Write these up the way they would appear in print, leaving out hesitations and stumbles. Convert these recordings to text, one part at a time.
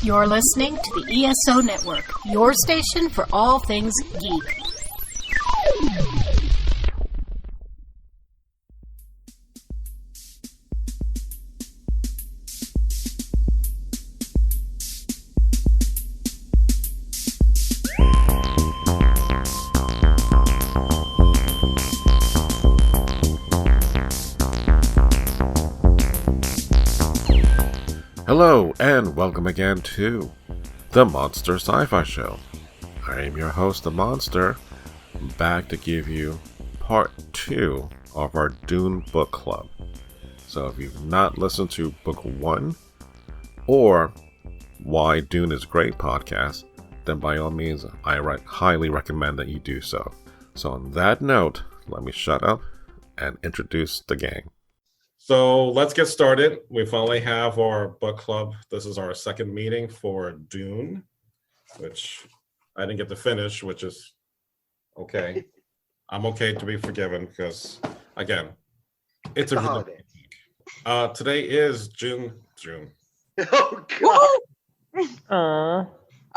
You're listening to the ESO Network, your station for all things geek. Hello, and welcome again to the Monster Sci-Fi Show. I am your host, The Monster, back to give you part 2 of our Dune book club. So if you've not listened to book 1 or Why Dune is Great podcast, then by all means, I highly recommend that you do so. So on that note, let me shut up and introduce the gang. So let's get started. We finally have our book club. This is our second meeting for Dune, which I didn't get to finish, which is okay. I'm okay to be forgiven because, again, it's a holiday. Today is June. Oh, God.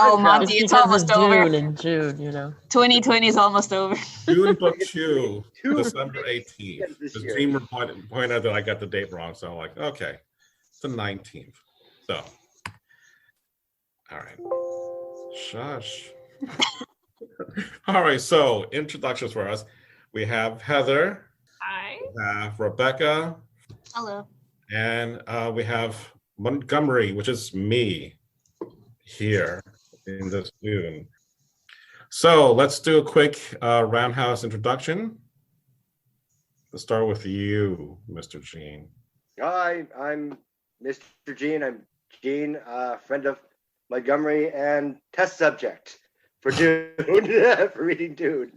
Oh, Monty, it's almost over. Dune in June, you know. 2020 is almost over. June book 2, December 18th. The dreamer pointed out that I got the date wrong, so I'm like, okay, it's the 19th. So, all right. Shush. All right, so introductions for us. We have Heather. Hi. We have Rebecca. Hello. And we have Montgomery, which is me here in this Dune. So let's do a quick roundhouse introduction. Let's start with you, Mr. Gene. Hi, I'm Mr. Gene. I'm Gene, friend of Montgomery and test subject for Dune, for reading Dune.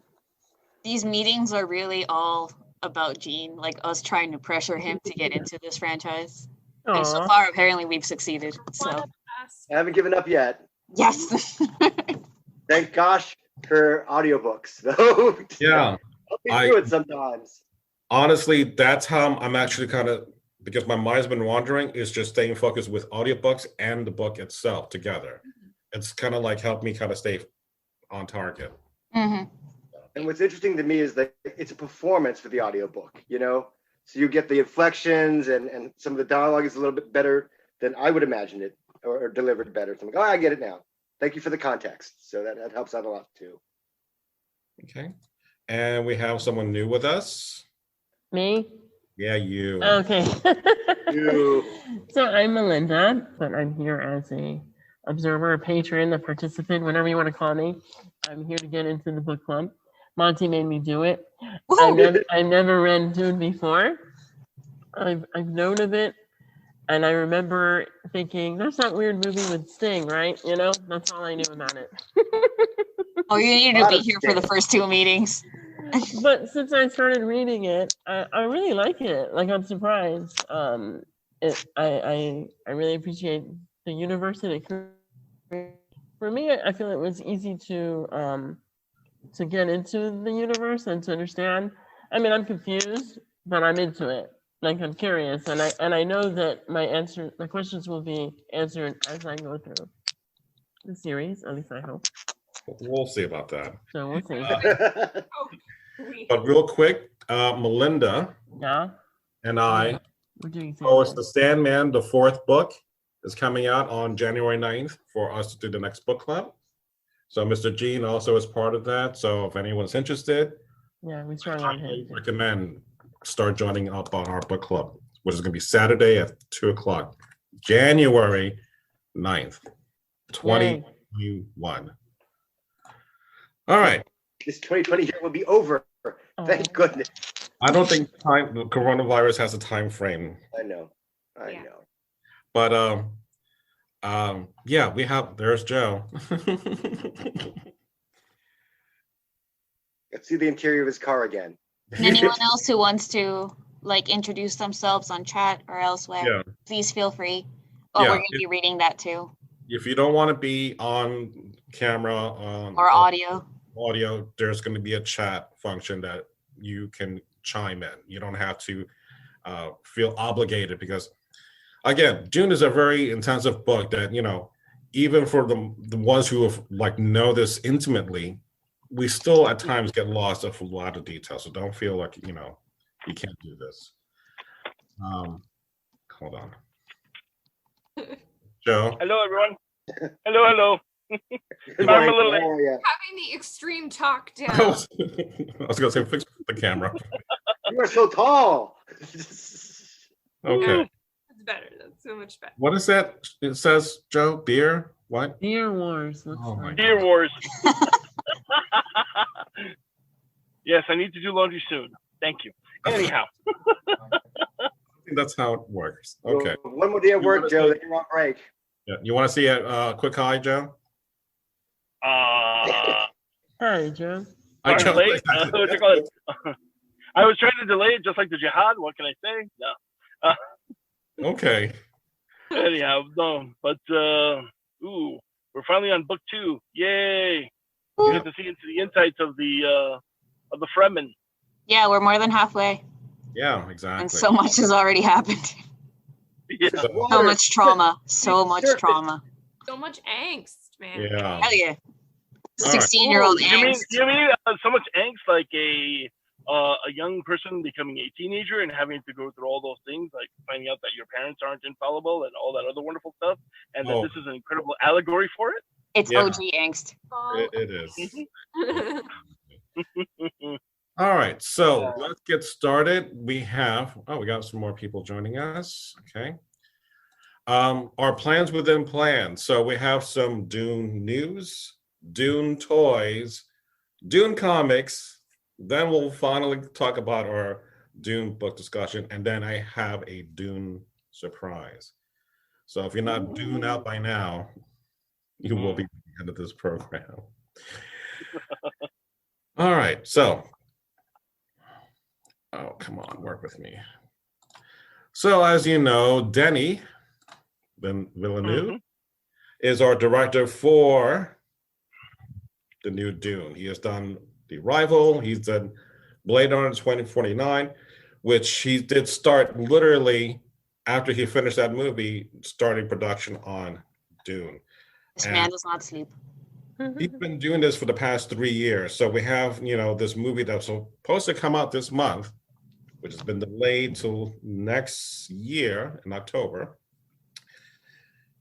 These meetings are really all about Gene, like us trying to pressure him to get into this franchise. Aww. And so far, apparently, we've succeeded. So I haven't given up yet. yes. Thank gosh for audiobooks, though. Yeah. Help me through it sometimes. Honestly, that's how I'm actually kind of, because my mind's been wandering, is just staying focused with audiobooks and the book itself together. It's kind of like helped me kind of stay on target. Mm-hmm. And what's interesting to me is that it's a performance for the audiobook, you know? So you get the inflections and some of the dialogue is a little bit better than I would imagine it, or delivered better. So I'm like, oh, I get it now. Thank you for the context. So that helps out a lot too. Okay. And we have someone new with us. Me? Yeah, you. Okay. You. So I'm Melinda, but I'm here as a observer, a patron, a participant, whatever you want to call me. I'm here to get into the book club. Monty made me do it. I never read Dune before. I've known of it, and I remember thinking, that's that weird movie with Sting, right? You know, that's all I knew about it. Oh, you need to be here for the first 2 meetings. But since I started reading it, I really like it. Like, I'm surprised. I really appreciate the universe that it created. For me, I feel it was easy to get into the universe and to understand. I mean, I'm confused, but I'm into it. Like, I'm curious, and I know that my questions will be answered as I go through the series. At least I hope. We'll see about that. So we'll see. But real quick, Melinda Yeah. and I, We're doing it's The Sandman, the 4th book, is coming out on January 9th for us to do the next book club. So Mr. Gene also is part of that. So if anyone's interested, Yeah, we started on I him. recommend start joining up on our book club, which is going to be Saturday at 2:00, January 9th, 2021. All right. This 2020 year will be over. Thank goodness. I don't think the coronavirus has a time frame. I know. But yeah, there's Joe. Let's see the interior of his car again. And anyone else who wants to introduce themselves on chat or elsewhere, please feel free. Oh, we're going to be reading that too. If you don't want to be on camera or audio, there's going to be a chat function that you can chime in. You don't have to feel obligated because, again, Dune is a very intensive book that, even for the ones who have like know this intimately, we still at times get lost of a lot of details. So don't feel like you can't do this. Hold on, Joe. Hello, everyone. Hello. Good I'm a morning. little late. How are ya? Having the extreme talk I down. was, I was gonna say fix the camera. You are so tall. Okay. That's better. That's so much better. What is that? It says Joe beer. What? Dear Wars. Looks Oh my like. Dear Wars. Yes, I need to do laundry soon. Thank you. Anyhow. I think that's how it works. Okay. Well, one more day at work, Joe. Then you're on break. Yeah. You want to see a quick hi, Joe? Hi, Joe. I Sorry, chose- late. What you call it? I was trying to delay it just like the jihad. What can I say? No. Okay. Anyhow, no. But ooh, we're finally on book 2. Yay! We get to see into the insights of the Fremen. Yeah, we're more than halfway, Yeah, exactly. and so much has already happened. Yeah. So- So Water. much trauma. So much Surface. trauma. So much angst, man. yeah. Hell yeah. All right. 16-year-old You mean angst. so much angst like a young person becoming a teenager and having to go through all those things, like finding out that your parents aren't infallible and all that other wonderful stuff, and that Oh. this is an incredible allegory for it? It's Yeah. OG angst. It is. All right, so let's get started. We got some more people joining us. Okay. Our plans within plans. So we have some Dune news, Dune toys, Dune comics. Then we'll finally talk about our Dune book discussion, and then I have a Dune surprise. So if you're not Dune out by now, you will be at the end of this program. All right, so come on, work with me. So as you know, Denis Villeneuve is our director for the new Dune. He has done The Arrival, he's done Blade Runner 2049, which he did start literally after he finished that movie, starting production on Dune. This man does not sleep. He's been doing this for the past 3 years. So we have, this movie that's supposed to come out this month, which has been delayed till next year in October.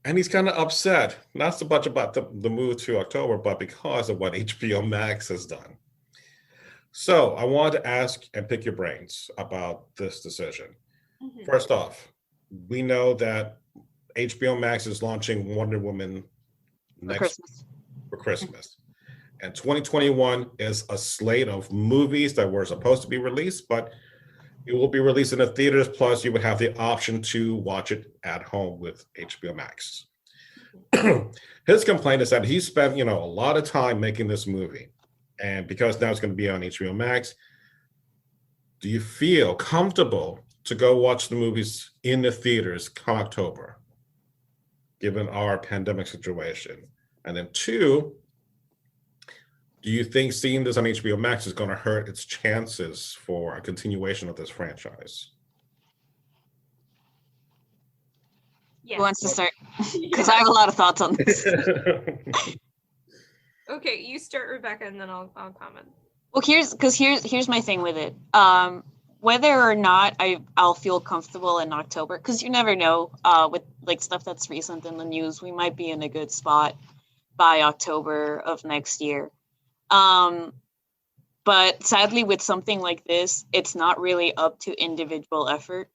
And he's kind of upset, not so much about the move to October, but because of what HBO Max has done. So I wanted to ask and pick your brains about this decision. First off, we know that HBO Max is launching Wonder Woman for Christmas. And 2021 is a slate of movies that were supposed to be released, but it will be released in the theaters. Plus, you would have the option to watch it at home with HBO Max. His complaint is that he spent, a lot of time making this movie. And because now it's going to be on HBO Max, do you feel comfortable to go watch the movies in the theaters come October, given our pandemic situation? And then 2, do you think seeing this on HBO Max is going to hurt its chances for a continuation of this franchise? Yeah. Who wants to start? Because I have a lot of thoughts on this. Okay, you start, Rebecca, and then I'll comment. Well, here's my thing with it. Whether or not I'll feel comfortable in October, because you never know. With like stuff that's recent in the news, we might be in a good spot by October of next year. But sadly, with something like this, it's not really up to individual effort.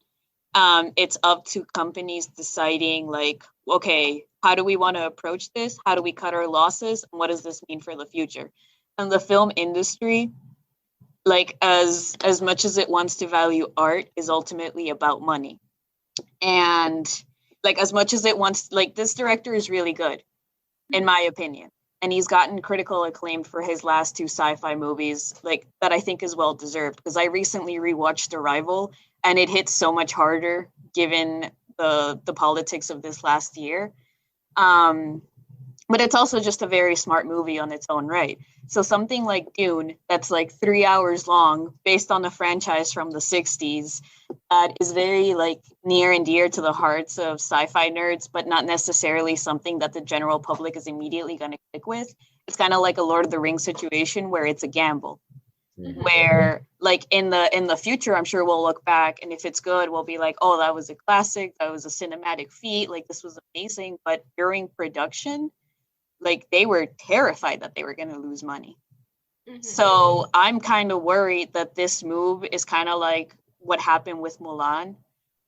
It's up to companies deciding, like, okay, how do we want to approach this? How do we cut our losses? And what does this mean for the future? And the film industry, like, as much as it wants to value art, is ultimately about money. And like, as much as it wants, like, this director is really good, in my opinion. And he's gotten critical acclaim for his last 2 sci-fi movies, like, that I think is well deserved. Because I recently rewatched Arrival, and it hits so much harder given the politics of this last year. but it's also just a very smart movie on its own right. So something like Dune, that's like 3 hours long, based on a franchise from the 60s, that is very like near and dear to the hearts of sci-fi nerds, but not necessarily something that the general public is immediately going to click with. It's kind of like a Lord of the Rings situation where it's a gamble. Mhm. Where like in the future, I'm sure we'll look back, and if it's good, we'll be like, oh, that was a classic, that was a cinematic feat, like this was amazing. But during production, like they were terrified that they were going to lose money. Mhm. So I'm kind of worried that this move is kind of like what happened with Mulan,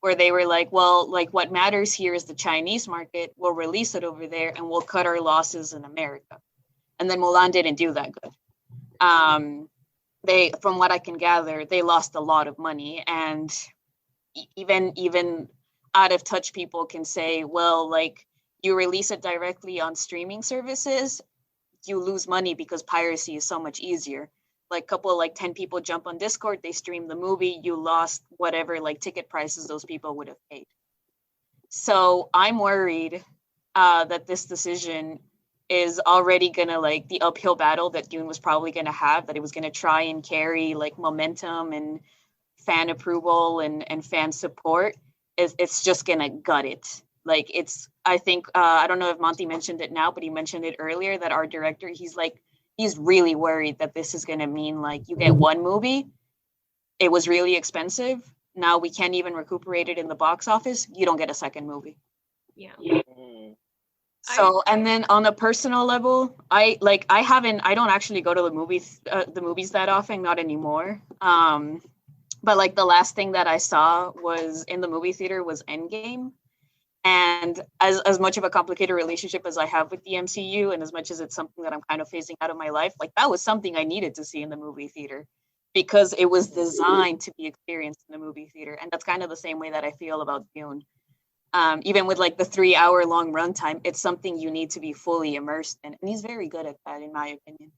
where they were like, well, like what matters here is the Chinese market. We'll release it over there and we'll cut our losses in America. And then Mulan didn't do that good. They, from what I can gather, they lost a lot of money, and even out of touch people can say, well, like you release it directly on streaming services, you lose money because piracy is so much easier. Like couple like 10 people jump on Discord, they stream the movie, you lost whatever like ticket prices those people would have paid. So I'm worried that this decision is already gonna like the uphill battle that Dune was probably gonna have, that it was gonna try and carry like momentum and fan approval and fan support. It's just gonna gut it. Like it's, I think, I don't know if Monty mentioned it now, but he mentioned it earlier that our director, he's really worried that this is gonna mean like you get one movie, it was really expensive, now we can't even recuperate it in the box office, you don't get a second movie. Yeah. So, and then on a personal level, I don't actually go to the movies that often, not anymore. But like the last thing that I saw was in the movie theater was Endgame. And as much of a complicated relationship as I have with the MCU, and as much as it's something that I'm kind of phasing out of my life, like that was something I needed to see in the movie theater because it was designed to be experienced in the movie theater. And that's kind of the same way that I feel about Dune. Even with like the 3 hour long runtime, it's something you need to be fully immersed in. And he's very good at that, in my opinion.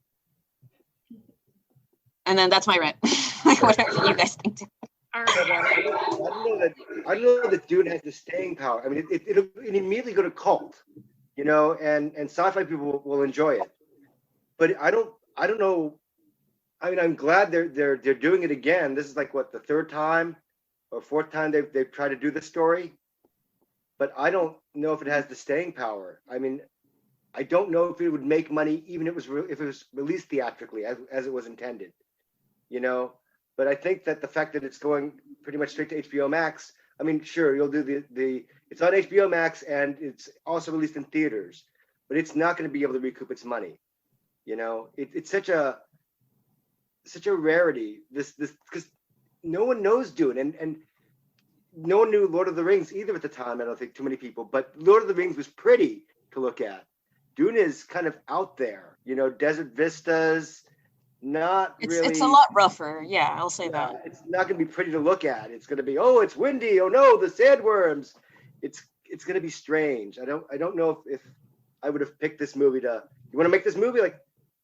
And then that's my rant. Like whatever you guys think too. All right. I don't know that Dune has the staying power. I mean, it'll immediately go to cult, you know, and sci-fi people will enjoy it. But I don't know. I mean, I'm glad they're doing it again. This is like what, the third time or fourth time they've tried to do this story. But I don't know if it has the staying power. I mean, I don't know if it would make money even if it was released theatrically as it was intended, you know. But I think that the fact that it's going pretty much straight to HBO Max, I mean, sure, you'll do it's on HBO Max and it's also released in theaters, but it's not going to be able to recoup its money, you know. It's such a rarity. This because no one knows Dune and no one knew Lord of the Rings either at the time. I don't think too many people, but Lord of the Rings was pretty to look at. Dune is kind of out there, you know, desert vistas, not really. It's a lot rougher. Yeah, I'll say that. It's not going to be pretty to look at. It's going to be, oh, it's windy. Oh no, the sandworms. It's going to be strange. I don't know if I would have picked this movie to. You want to make this movie? Like,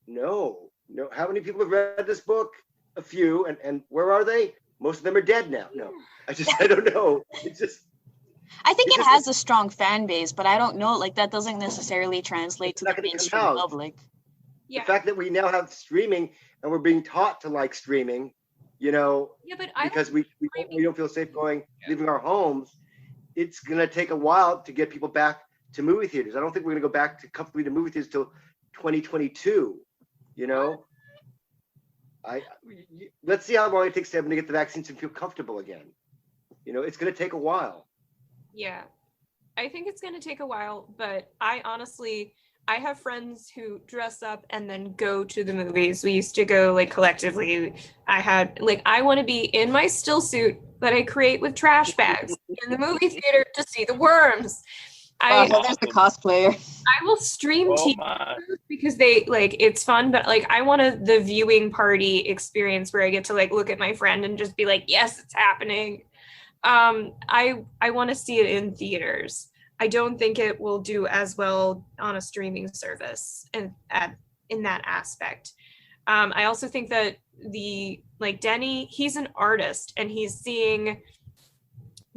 no. How many people have read this book? A few, and where are they? Most of them are dead now. No, I don't know. It's just. I think it has a strong fan base, but I don't know. Like that doesn't necessarily translate to the mainstream public. Yeah. The fact that we now have streaming and we're being taught to like streaming, you know, because we don't feel safe leaving our homes. It's gonna take a while to get people back to movie theaters. I don't think we're gonna go back to comfortably to movie theaters till 2022. You know. Let's see how long it takes them to get the vaccines and feel comfortable again. You know, it's going to take a while. Yeah, I think it's going to take a while, but I have friends who dress up and then go to the movies. We used to go like collectively. I want to be in my still suit that I create with trash bags in the movie theater to see the worms. There's the cosplayer. I will stream TV because they it's fun, but like I want the viewing party experience where I get to like look at my friend and just be like, yes, it's happening. I want to see it in theaters. I don't think it will do as well on a streaming service in that aspect. I also think that Denny, he's an artist and he's seeing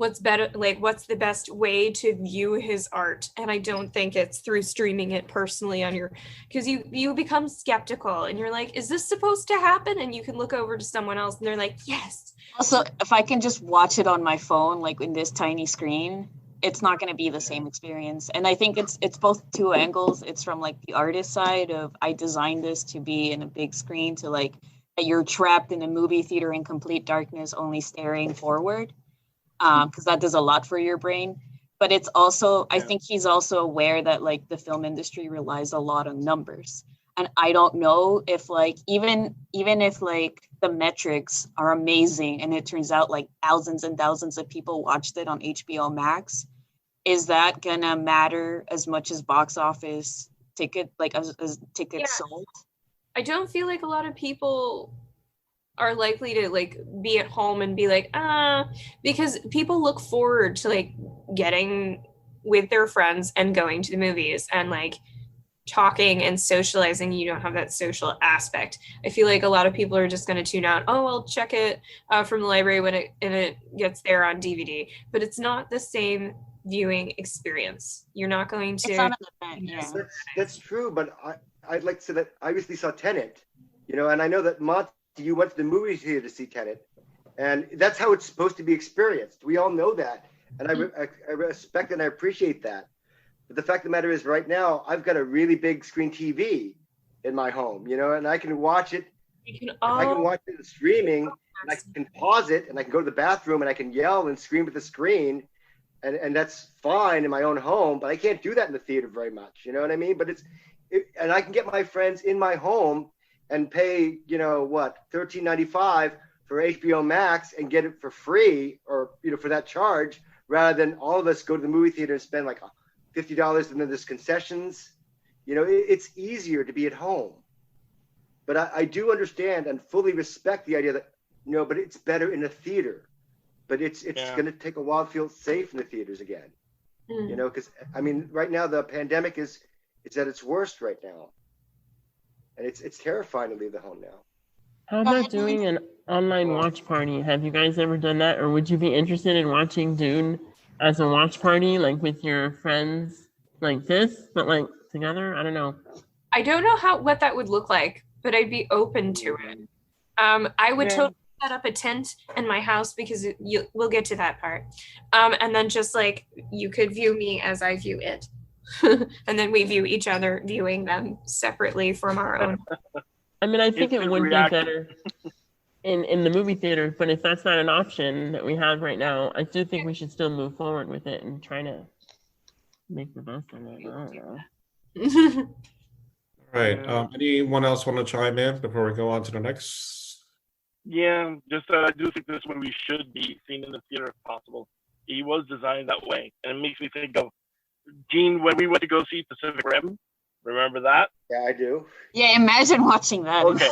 what's better, like what's the best way to view his art, and I don't think it's through streaming it personally on your, because you become skeptical and you're like, is this supposed to happen? And you can look over to someone else and they're like, yes. Also, if I can just watch it on my phone, like in this tiny screen, it's not going to be the same experience. And I think it's both two angles. It's from like the artist side of, I designed this to be in a big screen, to like you're trapped in a movie theater in complete darkness, only staring forward, because that does a lot for your brain. But it's also, I think he's also aware that like the film industry relies a lot on numbers. And I don't know if like, even if like the metrics are amazing and it turns out like thousands and thousands of people watched it on HBO Max, is that gonna matter as much as box office ticket, like as tickets sold? I don't feel like a lot of people are likely to like be at home and be like, because people look forward to like getting with their friends and going to the movies and like talking and socializing. You don't have that social aspect. I feel like a lot of people are just going to tune out. Oh, I'll check it from the library when it gets there on DVD. But it's not the same viewing experience. You're not going to. It's not an event. Yeah. That's true, but I'd like to say that I recently saw Tenet, and I know that Monty, you went to the movie theater to see Tenet, and that's how it's supposed to be experienced. We all know that, and I respect and I appreciate that. But the fact of the matter is, right now, I've got a really big screen TV in my home, and I can watch it. I can watch it streaming, and I can pause it, and I can go to the bathroom, and I can yell and scream at the screen, and that's fine in my own home. But I can't do that in the theater very much. You know what I mean? But and I can get my friends in my home and pay, $13.95 for HBO Max and get it for free, or for that charge, rather than all of us go to the movie theater and spend like $50 and then there's concessions. It's easier to be at home. But I do understand and fully respect the idea that, but it's better in a theater. But it's going to take a while to feel safe in the theaters again. Because, right now the pandemic is at its worst right now. And it's terrifying to leave the home now. How about doing an online watch party? Have you guys ever done that? Or would you be interested in watching Dune as a watch party, like with your friends like this, but like together? I don't know. I don't know what that would look like, but I'd be open to it. I would totally set up a tent in my house, because we'll get to that part. And then just like, you could view me as I view it. And then we view each other, viewing them separately from our own. I think it would be better in the movie theater, but if that's not an option that we have right now, I do think we should still move forward with it and try to make the best of it. I don't know. All right. Anyone else want to chime in before we go on to the next? Yeah, just I do think this movie should be seen in the theater if possible. He was designed that way, and it makes me think of Gene when we went to go see Pacific Rim. Remember that? Yeah, I do. Yeah, imagine watching that. Okay.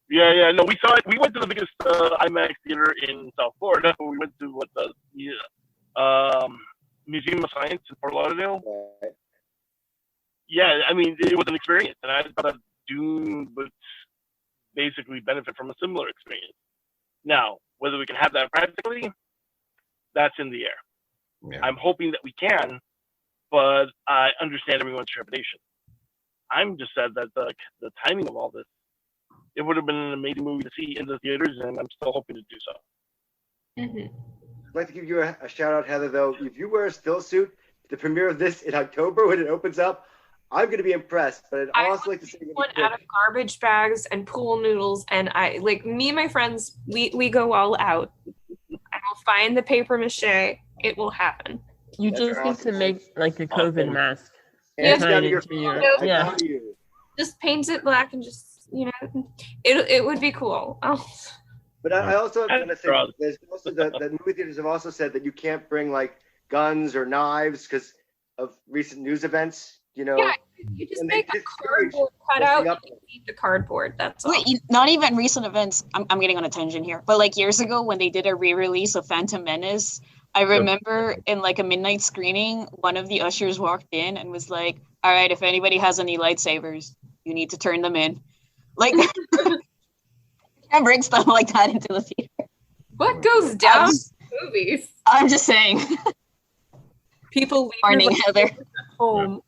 Yeah. No, we saw it. We went to the biggest IMAX theater in South Florida. We went to the Museum of Science in Fort Lauderdale. Right. Yeah, it was an experience, and I thought that Dune would basically benefit from a similar experience. Now, whether we can have that practically, that's in the air. Yeah. I'm hoping that we can, but I understand everyone's trepidation. I'm just sad that the timing of all this, it would have been an amazing movie to see in the theaters, and I'm still hoping to do so. Mm-hmm. I'd like to give you a shout out, Heather, though. If you wear a still suit to the premiere of this in October when it opens up, I'm going to be impressed. But I'd also like to say, one out of garbage bags and pool noodles, and me and my friends, we go all out. I will find the paper mache. It will happen. You just need to make like a COVID mask. Yes. Yeah. Just paint it black and just, it would be cool. But I also want to say, there's also the movie theaters have also said that you can't bring like guns or knives because of recent news events. Yeah, you just make a cardboard cutout and you eat the cardboard. That's all. Wait, not even recent events. I'm getting on a tangent here. But like years ago when they did a re-release of Phantom Menace, I remember in like a midnight screening, one of the ushers walked in and was like, all right, if anybody has any lightsabers, you need to turn them in. Like, you can't bring stuff like that into the theater. What goes down movies. I'm just saying. People leave Morning, their Heather. at home.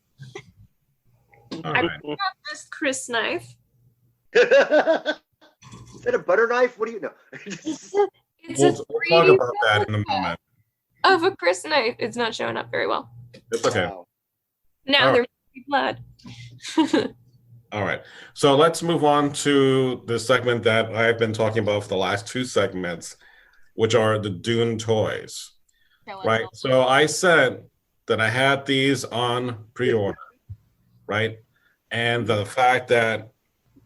All I right. got this Chris knife. Is that a butter knife? What do you know? It's We'll a talk 3D about that in a moment. of a Chris knife. It's not showing up very well. It's okay. Wow. Now All there must be blood. All right. So let's move on to the segment that I've been talking about for the last two segments, which are the Dune toys. Right. So I said that I had these on pre-order, right? And the fact that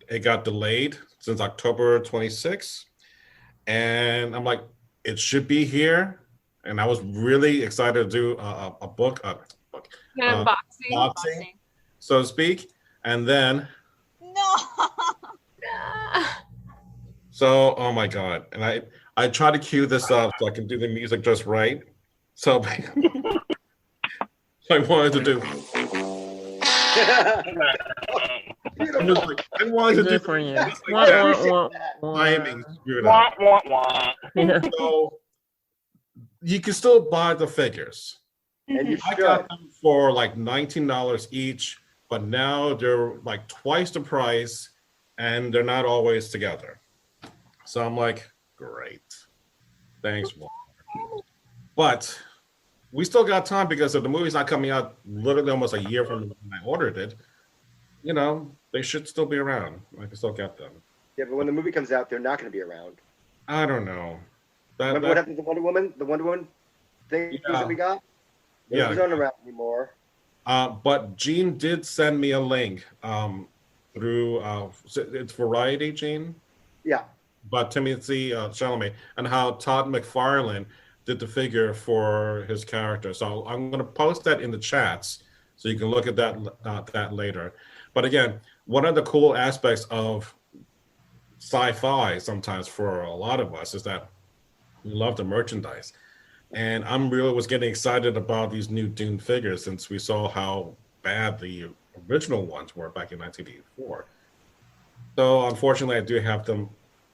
it got delayed since October 26th. And I'm like, it should be here. And I was really excited to do a book, unboxing, so to speak. And then, No. so, oh my God. And I try to cue this up so I can do the music just right. So I wanted to do. I wanted to do for you. just like that. Timing screwed up. Yeah. So you can still buy the figures. And you I should. got them for like $19 each, but now they're like twice the price and they're not always together. So I'm like, great. Thanks, Walmart. But we still got time because if the movie's not coming out literally almost a year from when I ordered it, you know, they should still be around. I can still get them. Yeah, but when the movie comes out, they're not going to be around. I don't know. Remember what happened to Wonder Woman? The Wonder Woman things that we got? Those aren't around anymore. But Gene did send me a link through it's Variety, Gene. Yeah. But Timothy Chalamet and how Todd McFarlane did the figure for his character. So I'm going to post that in the chats so you can look at that later. But again, one of the cool aspects of sci-fi sometimes for a lot of us is that we love the merchandise. And I'm really was getting excited about these new Dune figures since we saw how bad the original ones were back in 1984. So unfortunately, I do have some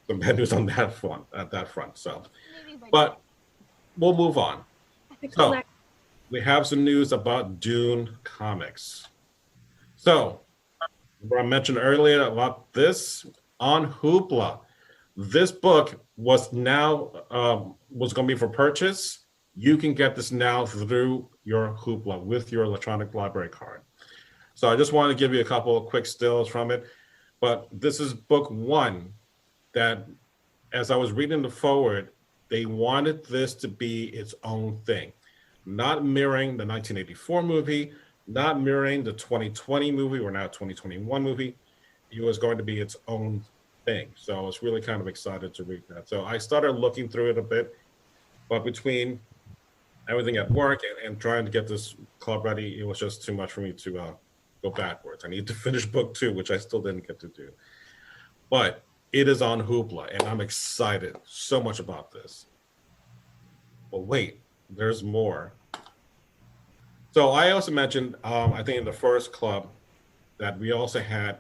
bad news on that front. So, but we'll move on. So we have some news about Dune comics. So what I mentioned earlier about this on Hoopla, this book was now was going to be for purchase. You can get this now through your Hoopla with your electronic library card. So I just wanted to give you a couple of quick stills from it. But this is book one that, as I was reading the forward, they wanted this to be its own thing, not mirroring the 1984 movie, not mirroring the 2020 movie or now 2021 movie. It was going to be its own thing. So I was really kind of excited to read that. So I started looking through it a bit, but between everything at work and trying to get this club ready, it was just too much for me to go backwards. I need to finish book two, which I still didn't get to do. But it is on Hoopla, and I'm excited so much about this. But wait, there's more. So I also mentioned, I think in the first club, that we also had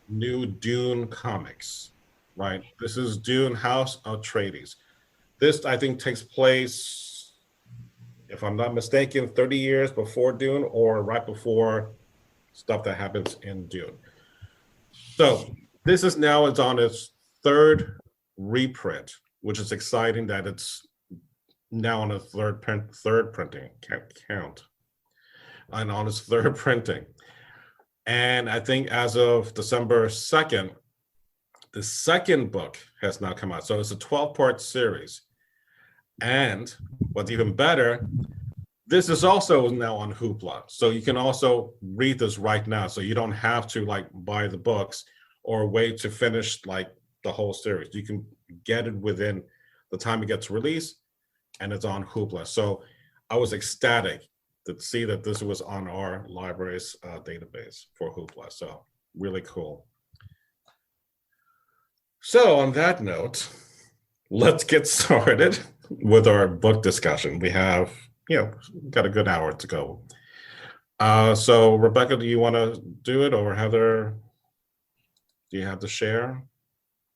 new Dune comics, right? This is Dune House Atreides. This, I think, takes place, if I'm not mistaken, 30 years before Dune or right before stuff that happens in Dune. So this is now, it's on its third reprint, which is exciting that it's now on a third printing count and on its third printing. And I think as of December 2nd, the second book has now come out. So it's a 12-part series. And what's even better, this is also now on Hoopla. So you can also read this right now. So you don't have to like buy the books or wait to finish like the whole series. You can get it within the time it gets released, and it's on Hoopla. So I was ecstatic to see that this was on our library's database for Hoopla. So really cool. So on that note, let's get started with our book discussion. We have, got a good hour to go. So Rebecca, do you want to do it, or Heather, do you have to share?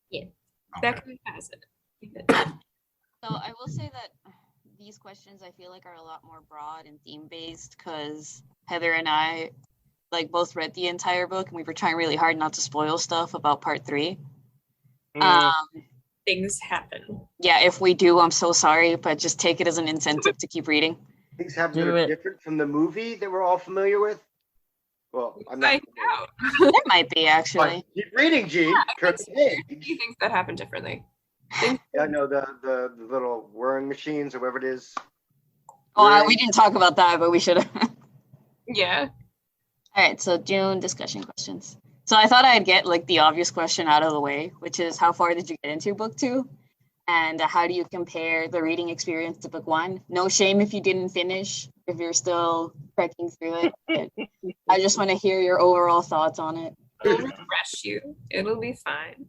Yeah, Okay. Becca has it. So I will say that these questions I feel like are a lot more broad and theme based because Heather and I like both read the entire book and we were trying really hard not to spoil stuff about part 3. Things happen. Yeah, if we do, I'm so sorry, but just take it as an incentive to keep reading. Things happen that are different from the movie that we're all familiar with. Well, I'm not. Find out. There might be actually. But keep reading, Gene. Turn the page. Things that happen differently. Yeah, I know the little whirring machines or whatever it is. Oh, we didn't talk about that, but we should have. Yeah. All right, so Dune discussion questions. So I thought I'd get like the obvious question out of the way, which is how far did you get into book 2? And how do you compare the reading experience to book 1? No shame if you didn't finish, if you're still trekking through it. I just want to hear your overall thoughts on it. I'll refresh you. It'll be fine.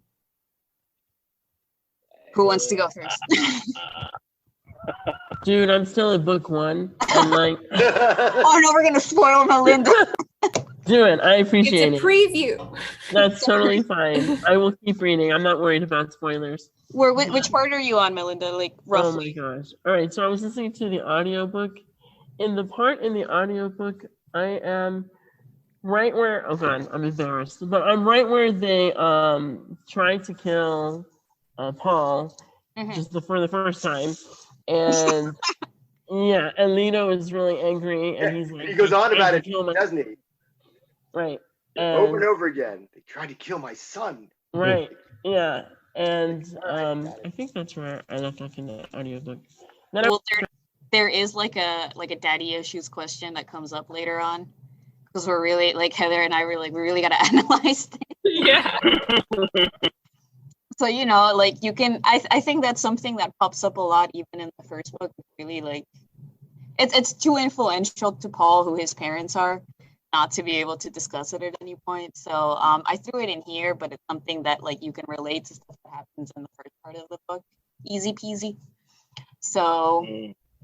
Who wants to go first? Dude, I'm still at book 1. I'm like, Oh no, we're gonna spoil Melinda. do it. I appreciate It's a it. preview. That's totally fine. I will keep reading. I'm not worried about spoilers. Which part are you on, Melinda? Like roughly. Oh my gosh. All right, so I was listening to the audiobook. In the part in the audiobook, I am right where, oh god, I'm embarrassed, but I'm right where they tried to kill Paul just for the first time. And yeah, and Leto is really angry and he's like, he goes on about it, kill doesn't he? Right. Over and over again. They tried to kill my son. Right. Yeah. And I think that's where I left off in the audiobook. Then Well, there is like a daddy issues question that comes up later on because we're really like Heather and I were like we really got to analyze things. Yeah. So you know, like you can. I think that's something that pops up a lot even in the first book. Really, like it's too influential to Paul, who his parents are, not to be able to discuss it at any point. So I threw it in here, but it's something that like you can relate to stuff that happens in the first part of the book. Easy peasy. So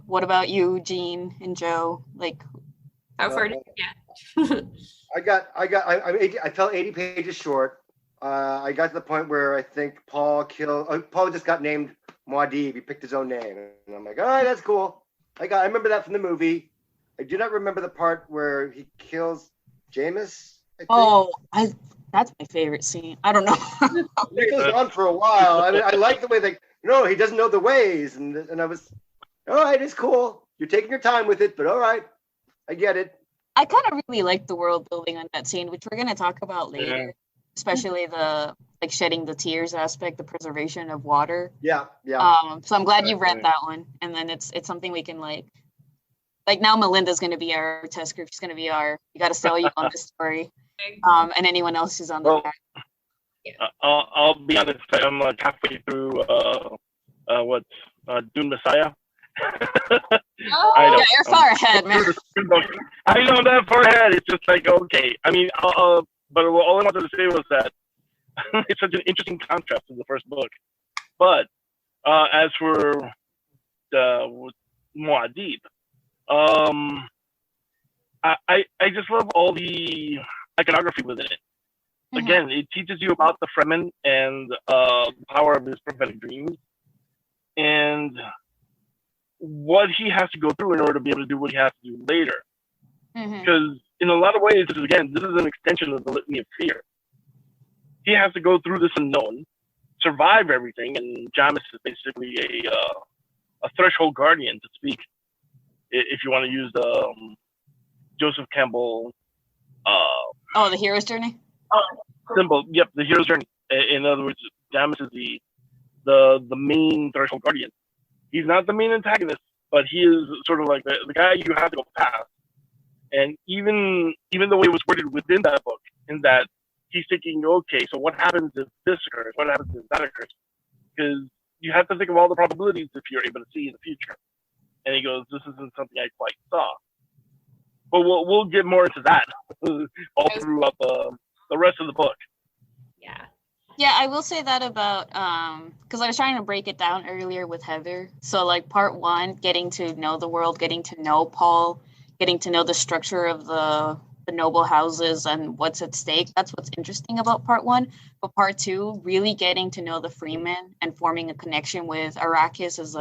what about you, Jean and Joe? Like How far did you get? I fell 80 pages short. I got to the point where I think Paul just got named Muad'dib. He picked his own name. And I'm like, all right, that's cool. I remember that from the movie. I do not remember the part where he kills Jameis. That's my favorite scene. I don't know. It goes on for a while. I like the way he doesn't know the ways. And I was, all right, it's cool. You're taking your time with it, but all right. I get it. I kind of really like the world building on that scene, which we're going to talk about later. Yeah. Especially the like shedding the tears aspect, the preservation of water. Yeah. So I'm glad you read that one, and then it's something we can like now Melinda's going to be our test group. She's going to be you got to sell you on this story, and anyone else who's on the back. I'll be honest. I'm like halfway through Dune Messiah. Yeah, you're far ahead, man. I know that far ahead. It's just like okay. I mean, but all I wanted to say was that it's such an interesting contrast to the first book. But as for the Muad'dib, I just love all the iconography within it. Again, it teaches you about the Fremen and the power of his prophetic dreams and what he has to go through in order to be able to do what he has to do later. Because in a lot of ways, this is an extension of the litany of fear. He has to go through this unknown, survive everything, and Jameis is basically a threshold guardian, to speak, if you want to use the Joseph Campbell. The hero's journey. Symbol. Yep, the hero's journey. In other words, Jameis is the main threshold guardian. He's not the main antagonist, but he is sort of like the guy you have to go past. And even the way it was worded within that book, in that he's thinking, okay, so what happens if this occurs? What happens if that occurs? Because you have to think of all the probabilities if you're able to see in the future. And he goes, this isn't something I quite saw. But we'll get more into that all throughout the rest of the book. Yeah. Yeah, I will say that about because I was trying to break it down earlier with Heather. So like part 1, getting to know the world, getting to know Paul, getting to know the structure of the the noble houses and what's at stake. That's what's interesting about part 1. But part 2, really getting to know the Freeman and forming a connection with Arrakis as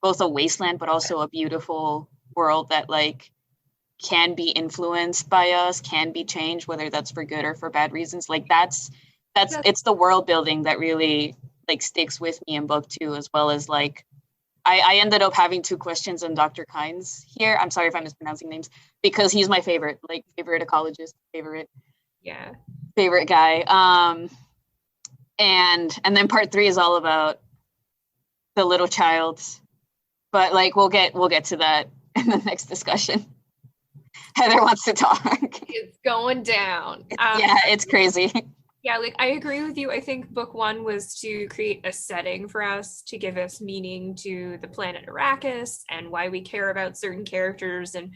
both a wasteland but also a beautiful world that like can be influenced by us, can be changed, whether that's for good or for bad reasons. Like that's it's the world building that really like sticks with me in book 2, as well as like I ended up having 2 questions on Dr. Kynes here. I'm sorry if I'm mispronouncing names, because he's my favorite ecologist, favorite guy. And then part 3 is all about the little child. But like we'll get to that in the next discussion. Heather wants to talk. It's going down. Yeah, it's crazy. Yeah, like I agree with you. I think book 1 was to create a setting for us, to give us meaning to the planet Arrakis and why we care about certain characters, and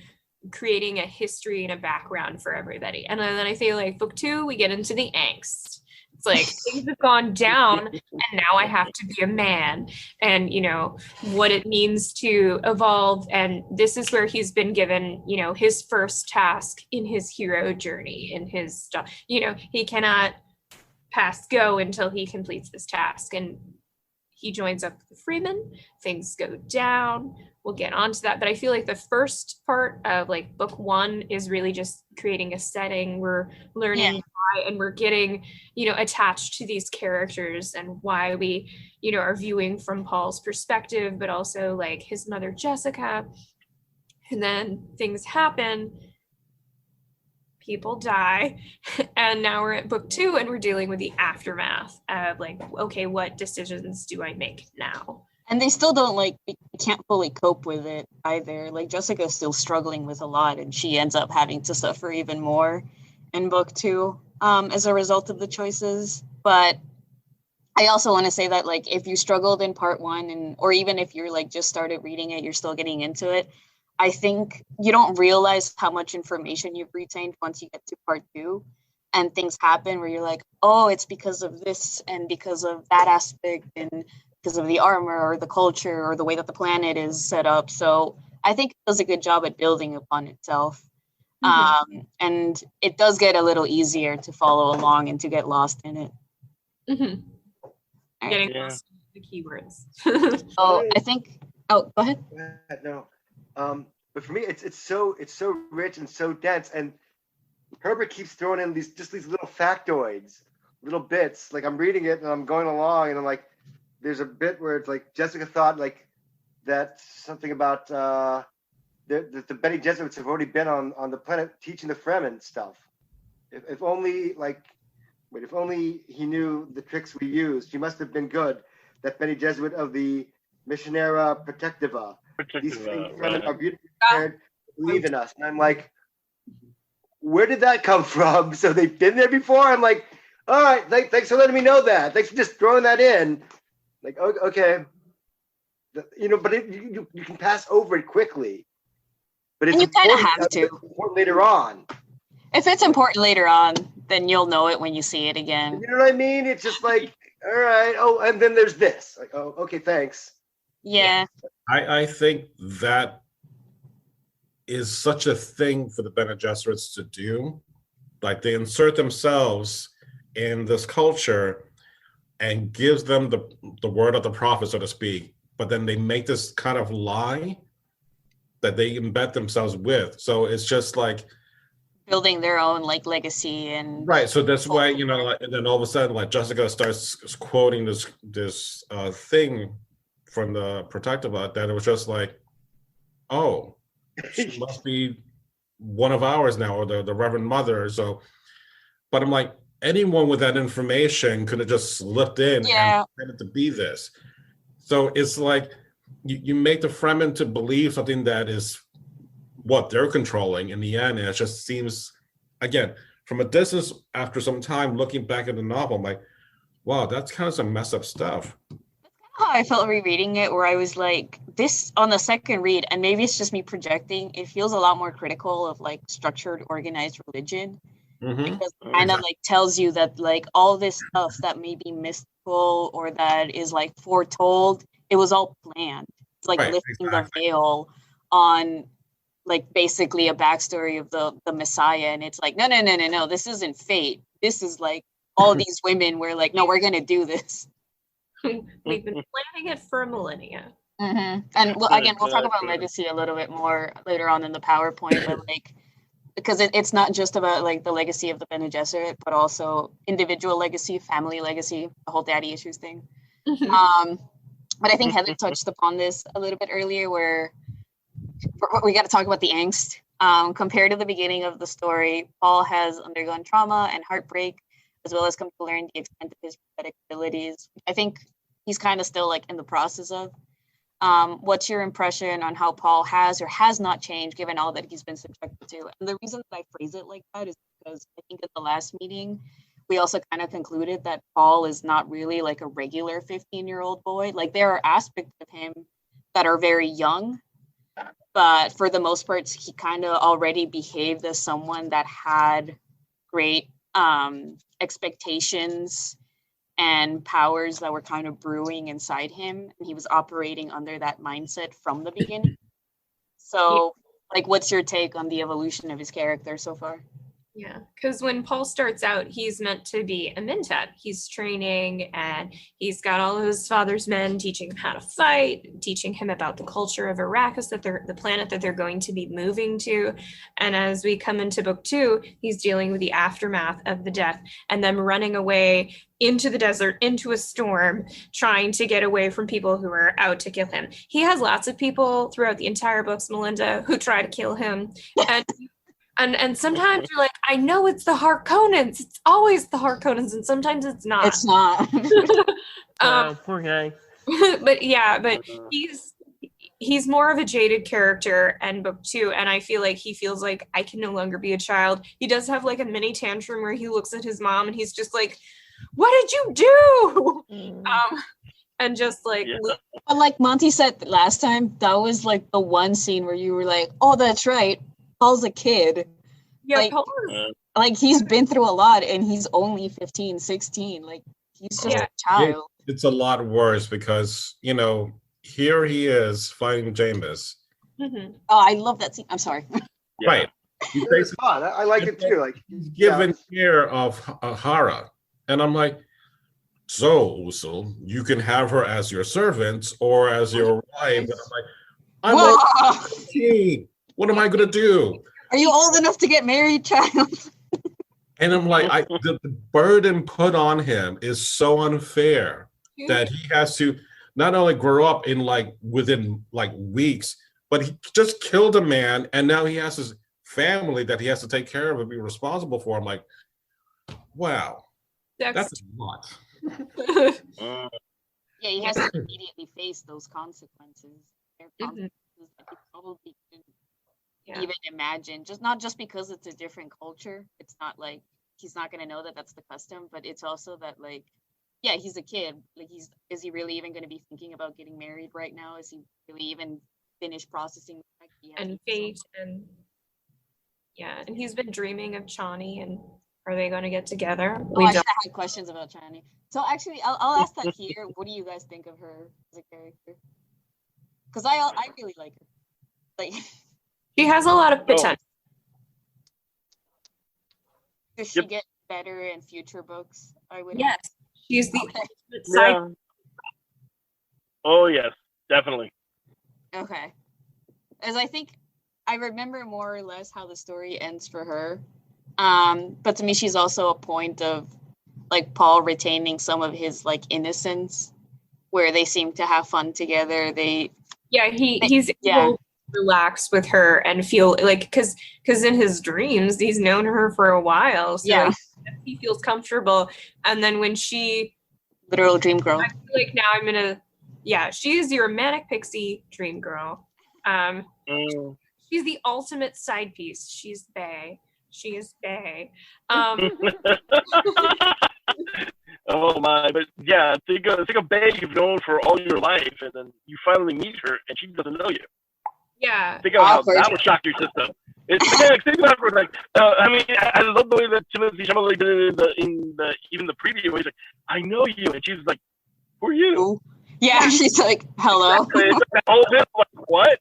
creating a history and a background for everybody. And then I feel like book 2, we get into the angst. It's like things have gone down and now I have to be a man, and you know what it means to evolve. And this is where he's been given, you know, his first task in his hero journey, in his stuff. You know, he cannot pass go until he completes this task, and he joins up with the Freeman. Things go down. We'll get onto that, but I feel like the first part of like book 1 is really just creating a setting. We're learning why, and we're getting, you know, attached to these characters and why we, you know, are viewing from Paul's perspective, but also like his mother Jessica. And then things happen. People die, and now we're at book 2 and we're dealing with the aftermath of like, okay, what decisions do I make now? And they still don't like, can't fully cope with it either. Like Jessica's still struggling with a lot, and she ends up having to suffer even more in book 2 as a result of the choices. But I also want to say that like if you struggled in part 1, or even if you're like just started reading it, you're still getting into it, I think you don't realize how much information you've retained once you get to part 2, and things happen where you're like, oh, it's because of this and because of that aspect and because of the armor or the culture or the way that the planet is set up. So I think it does a good job at building upon itself. And it does get a little easier to follow along and to get lost in it. Getting lost in the keywords. Go ahead. No. But for me, it's so rich and so dense, and Herbert keeps throwing in these little factoids, little bits. Like I'm reading it and I'm going along, and I'm like, there's a bit where it's like Jessica thought like that something about the Bene Gesserits have already been on the planet teaching the Fremen stuff. If only he knew the tricks we used, he must have been good. That Bene Gesserit of the Missionera Protectiva. These Fremen are beautifully prepared, believe in us. And I'm like, where did that come from? So they've been there before? I'm like, all right, thanks for letting me know that. Thanks for just throwing that in. Like, okay. You know, but you can pass over it quickly. But it's you kind of have to. Important later on. If it's important later on, then you'll know it when you see it again. You know what I mean? It's just like, all right. Oh, and then there's this. Like, oh, okay, thanks. Yeah. I think that is such a thing for the Bene Gesserits to do. Like they insert themselves in this culture and gives them the word of the prophet, so to speak. But then they make this kind of lie that they embed themselves with. So it's just like building their own like legacy and right. So that's why, you know, like, and then all of a sudden, like Jessica starts quoting this thing from the Protectiva that it was just like, oh, she must be one of ours now, or the Reverend Mother. So, but I'm like, anyone with that information could have just slipped in and pretended to be this. So it's like you make the Fremen to believe something that is what they're controlling in the end. And it just seems, again, from a distance, after some time looking back at the novel, I'm like, wow, that's kind of some messed up stuff. How I felt rereading it, where I was like, this on the second read, and maybe it's just me projecting, it feels a lot more critical of like structured, organized religion. Because it kind of like tells you that like all this stuff that may be mystical or that is like foretold, it was all planned. It's like lifting the veil on like basically a backstory of the Messiah, and it's like no, this isn't fate. This is like all these women were like, no, we're gonna do this. We've been planning it for millennia. And again, we'll talk about legacy a little bit more later on in the PowerPoint, but like because it's not just about like the legacy of the Bene Gesserit, but also individual legacy, family legacy, the whole daddy issues thing. But I think Heather touched upon this a little bit earlier, where we got to talk about the angst. Compared to the beginning of the story, Paul has undergone trauma and heartbreak, as well as come to learn the extent of his prophetic abilities. I think he's kind of still like in the process of. What's your impression on how Paul has or has not changed given all that he's been subjected to? And the reason that I phrase it like that is because I think at the last meeting, we also kind of concluded that Paul is not really like a regular 15-year-old boy. Like there are aspects of him that are very young, but for the most part, he kind of already behaved as someone that had great expectations and powers that were kind of brewing inside him, and he was operating under that mindset from the beginning. So, like, what's your take on the evolution of his character so far? Yeah, because when Paul starts out, he's meant to be a Mentat. He's training, and he's got all of his father's men teaching him how to fight, teaching him about the culture of Arrakis, that they're the planet that they're going to be moving to. And as we come into book 2, he's dealing with the aftermath of the death and them running away into the desert, into a storm, trying to get away from people who are out to kill him. He has lots of people throughout the entire books, Melinda, who try to kill him. And sometimes you're like, I know it's the Harkonnens. It's always the Harkonnens, and sometimes it's not. It's not. Poor guy. But he's more of a jaded character in book 2, and I feel like he feels like I can no longer be a child. He does have like a mini tantrum where he looks at his mom and he's just like, what did you do? And just like, but like Monty said last time, that was like the one scene where you were like, oh, that's right, Paul's a kid. Yeah, like he's been through a lot and he's only 15, 16. Like he's just a child. It's a lot worse because, you know, here he is fighting Jameis. Oh, I love that scene. I'm sorry. Right. It's fun. I like it too. Like he's given care of Hara. And I'm like, so Usul, you can have her as your servant or as your wife. And I'm like, 15. What am I gonna do? Are you old enough to get married, child? And I'm like, the burden put on him is so unfair that he has to not only grow up in like within like weeks, but he just killed a man, and now he has his family that he has to take care of and be responsible for. I'm like, wow. That's a lot. Yeah, he has to immediately face those consequences. They're consequences that he probably couldn't even imagine. Not just because it's a different culture. It's not like he's not going to know that that's the custom, but it's also that like, yeah, he's a kid. Like is he really even going to be thinking about getting married right now? Is he really even finished processing the fact and fate and and he's been dreaming of Chani, and are they going to get together? I had questions about Chani. So actually, I'll ask that here. What do you guys think of her as a character? Because I really like her. Like she has a lot of potential. Does she get better in future books? I would. Yes, she's the ultimate side. Oh yes, definitely. Okay, as I think I remember more or less how the story ends for her. But to me, she's also a point of like Paul retaining some of his like innocence, where they seem to have fun together. He's relaxed with her and feel like because in his dreams he's known her for a while, so he feels comfortable. And then when she literal dream girl, I feel like now I'm gonna she is your manic pixie dream girl. She's the ultimate side piece. She's bae. She is bae. Oh my! But yeah, think of bae you've known for all your life, and then you finally meet her, and she doesn't know you. Yeah. Think of how that would shock your system. Think about it. Like, I mean, I love the way that Timothée Chalamet did it in the even the preview. Where he's like, "I know you," and she's like, "Who are you?" Yeah, she's like, "Hello." All this, like, what?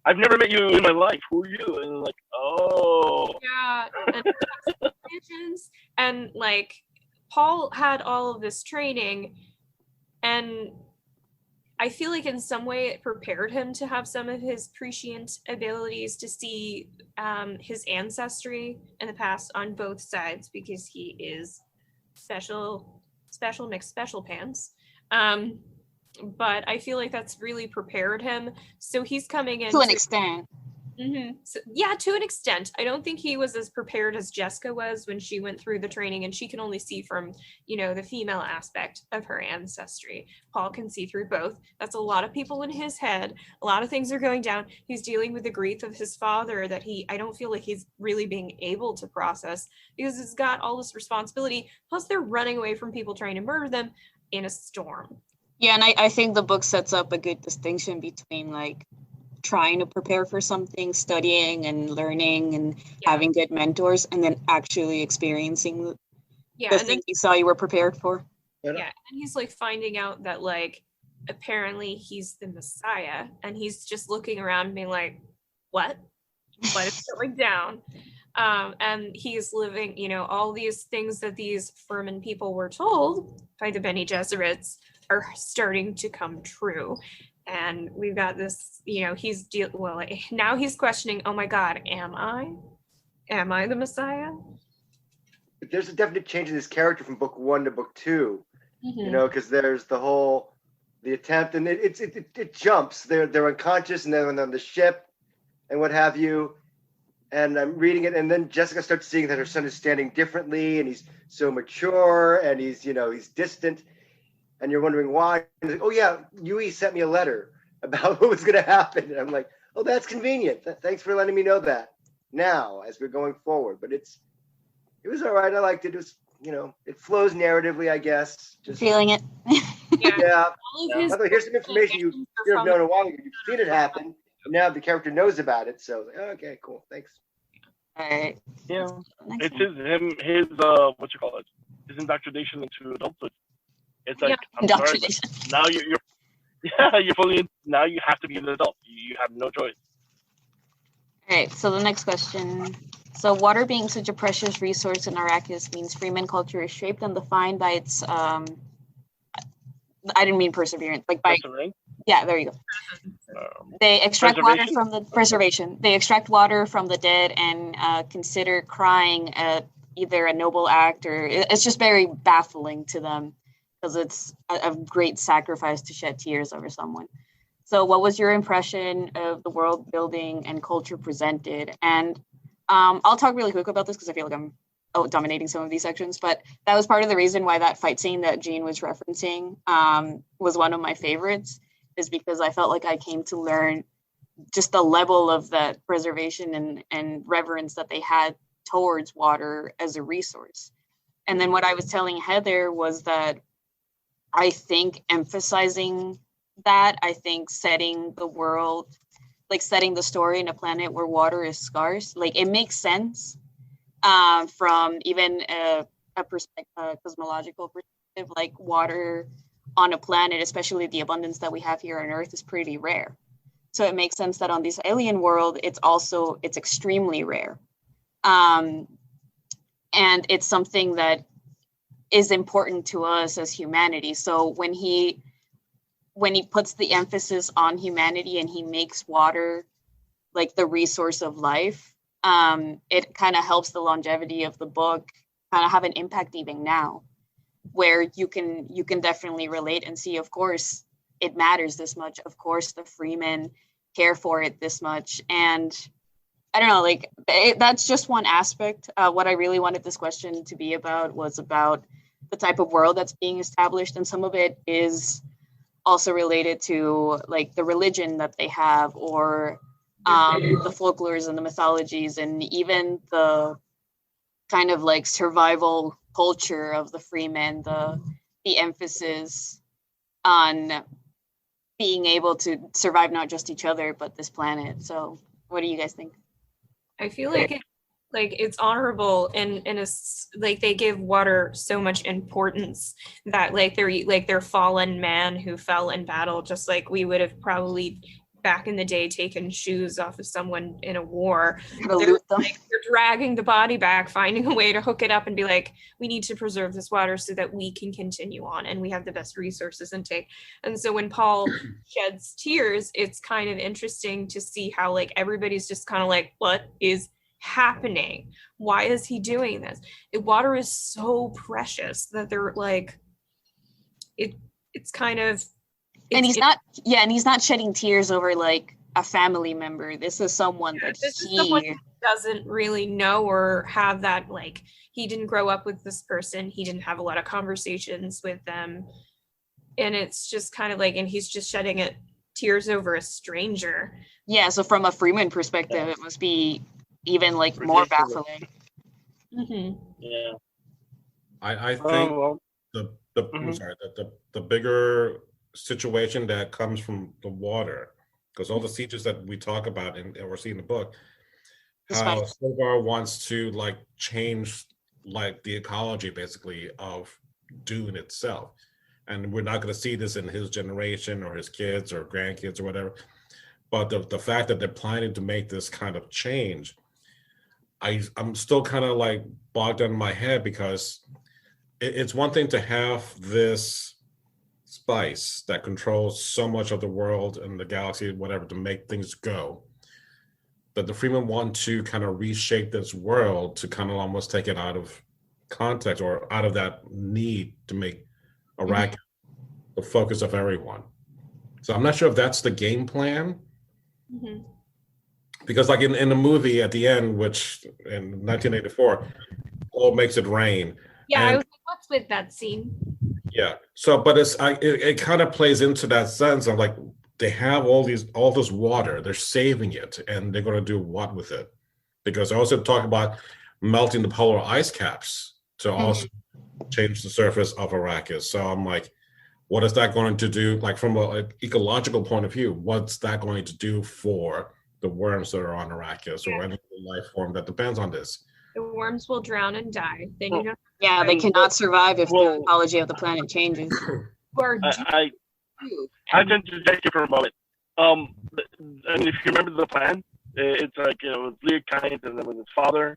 I've never met you in my life. Who are you? And like, oh. Yeah, and expansions, and like Paul had all of this training, and I feel like in some way it prepared him to have some of his prescient abilities to see his ancestry in the past on both sides, because he is special mixed special pants. But I feel like that's really prepared him. So he's coming in To an extent. So, yeah, to an extent. I don't think he was as prepared as Jessica was when she went through the training, and she can only see from, the female aspect of her ancestry. Paul can see through both. That's a lot of people in his head. A lot of things are going down. He's dealing with the grief of his father that I don't feel like he's really being able to process, because he's got all this responsibility. Plus, they're running away from people trying to murder them in a storm. Yeah, and I think the book sets up a good distinction between like trying to prepare for something, studying and learning and having good mentors, and then actually experiencing the thing you saw you were prepared for. Yeah, and he's like finding out that like apparently he's the Messiah, and he's just looking around being like, what is going down? And he's living, all these things that these Furman people were told by the Bene Gesserits are starting to come true. And we've got this, now he's questioning, oh my God, am I the Messiah? But there's a definite change in his character from book 1 to book 2, because there's the attempt, and it jumps. They're unconscious, and then on the ship and what have you. And I'm reading it, and then Jessica starts seeing that her son is standing differently, and he's so mature, and he's distant. And you're wondering why. And like, oh yeah, Yui sent me a letter about what was going to happen. And I'm like, oh, that's convenient. Thanks for letting me know that now as we're going forward. But it was all right. I liked it. It was, it flows narratively, I guess. Just feeling it. Yeah. By the way, here's some information you should have known a while ago. You've seen it happen. Now the character knows about it. So, okay, cool. Thanks. All right. Yeah. It's his what you call it? His indoctrination into adulthood. It's like, I'm sorry, now you're fully, now you have to be an adult. You have no choice. All right, so the next question. So water being such a precious resource in Arrakis means Freeman culture is shaped and defined by its, I didn't mean perseverance, like by, yeah, there you go. They extract water from the preservation. They extract water from the dead and consider crying either a noble act, or it's just very baffling to them, because it's a great sacrifice to shed tears over someone. So what was your impression of the world building and culture presented? And I'll talk really quick about this because I feel like I'm dominating some of these sections, but that was part of the reason why that fight scene that Jean was referencing was one of my favorites, is because I felt like I came to learn just the level of that preservation and reverence that they had towards water as a resource. And then what I was telling Heather was that I think emphasizing that, I think setting the world, like setting the story in a planet where water is scarce, like it makes sense from even a cosmological perspective. Like water on a planet, especially the abundance that we have here on Earth, is pretty rare. So it makes sense that on this alien world, it's extremely rare. And it's something that is important to us as humanity. So when he puts the emphasis on humanity and he makes water like the resource of life, it kind of helps the longevity of the book kind of have an impact even now, where you can definitely relate and see, of course, it matters this much. Of course, the Freemen care for it this much. And I don't know, like that's just one aspect. What I really wanted this question to be about was about the type of world that's being established, and some of it is also related to like the religion that they have, or the folklores and the mythologies, and even the kind of like survival culture of the Freemen, the emphasis on being able to survive not just each other but this planet. So what do you guys think? I feel like it's honorable, and like they give water so much importance that like they're fallen man who fell in battle, just like we would have probably back in the day taken shoes off of someone in a war. Gotta loot them. They're dragging the body back, finding a way to hook it up and be like, we need to preserve this water so that we can continue on and we have the best resources and take. And so when Paul sheds tears, it's kind of interesting to see how like everybody's just kind of like, what is happening? Why is he doing this? Water is so precious that they're like, it's kind of, and he's not shedding tears over like a family member. This is someone that someone who doesn't really know or have that, like, he didn't grow up with this person. He didn't have a lot of conversations with them. And it's just kind of like, and he's just shedding tears over a stranger. Yeah, so from a Freeman perspective, it must be even like more baffling. Mm-hmm. Yeah. I think Mm-hmm. I'm sorry, the bigger situation that comes from the water, because all the sieges that we talk about and we see in the book, how Stilgar wants to like change like the ecology basically of Dune itself, and we're not going to see this in his generation or his kids or grandkids or whatever, but the fact that they're planning to make this kind of change, I'm still kind of like bogged down in my head, because it's one thing to have this spice that controls so much of the world and the galaxy, whatever, to make things go. But the Freeman want to kind of reshape this world to kind of almost take it out of context or out of that need to make Arrakis the focus of everyone. So I'm not sure if that's the game plan. Mm-hmm. Because like in the movie at the end, which in 1984, Paul makes it rain. Yeah, I was like, what's with that scene? Yeah. So, but it kind of plays into that sense of like, they have all this water, they're saving it, and they're going to do what with it? Because they also talk about melting the polar ice caps to also change the surface of Arrakis. So I'm like, what is that going to do? Like from an ecological point of view, what's that going to do for the worms that are on Arrakis or any life form that depends on this? The worms will drown and die. Then you know. Yeah, they cannot survive if the ecology of the planet changes. I can interject you for a moment. And if you remember the plan, it's like it was Leah Kynes and then with his father,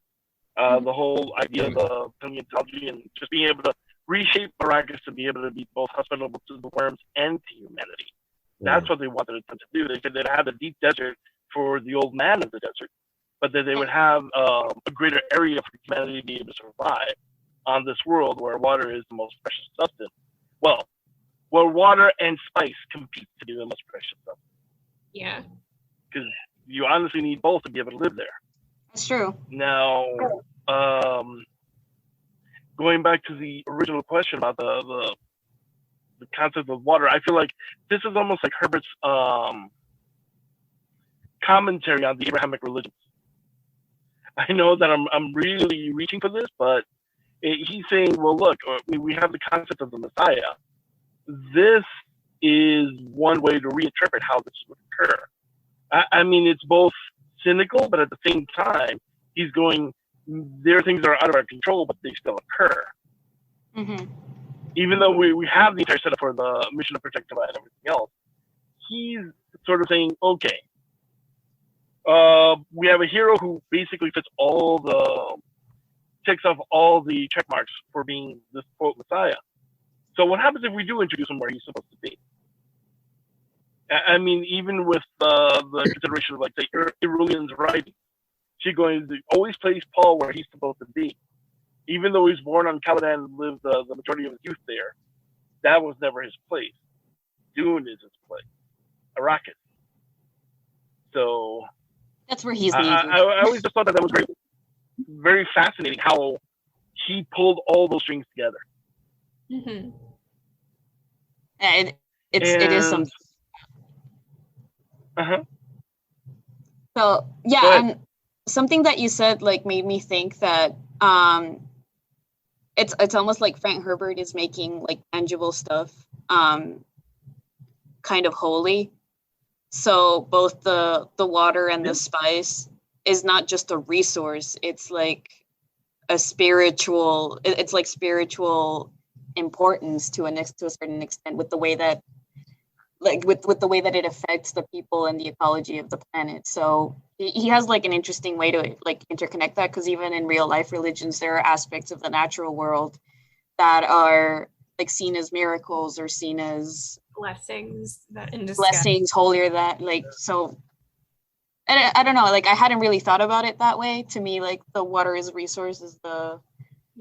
the whole idea of the paleontology and just being able to reshape Arrakis to be able to be both hospitable to the worms and to humanity. That's what they wanted them to do. They said they'd have a deep desert for the old man of the desert, but that they would have a greater area for humanity to be able to survive on this world where water is the most precious substance. Well, where water and spice compete to be the most precious substance. Yeah. Because you honestly need both to be able to live there. That's true. Now, going back to the original question about the concept of water, I feel like this is almost like Herbert's commentary on the Abrahamic religions. I know that I'm really reaching for this, but he's saying, well, look, we have the concept of the Messiah. This is one way to reinterpret how this would occur. I mean, it's both cynical, but at the same time, he's going, there are things that are out of our control, but they still occur. Mm-hmm. Even though we have the entire setup for the mission to protect Tibet and everything else, he's sort of saying, okay, we have a hero who basically checks off all the check marks for being this quote Messiah. So what happens if we do introduce him where he's supposed to be? I mean, even with the consideration of like say Irulian's writing, she's going to always place Paul where he's supposed to be. Even though he's born on Caladan and lived the majority of his youth there, that was never his place. Dune is his place. Arrakis. So that's where he's I always just thought that was very, very fascinating how he pulled all those strings together. Mm-hmm. And it is something. So yeah, and something that you said like made me think that it's almost like Frank Herbert is making like tangible stuff kind of holy. So both the water and the spice is not just a resource, it's like a spiritual, it's like spiritual importance to a certain extent, with the way that like with the way that it affects the people and the ecology of the planet. So he has like an interesting way to like interconnect that, because even in real life religions, there are aspects of the natural world that are like seen as miracles or seen as blessings that in disguise. blessings, holier that like so. I don't know, like I hadn't really thought about it that way. To me, like the water is a resource is the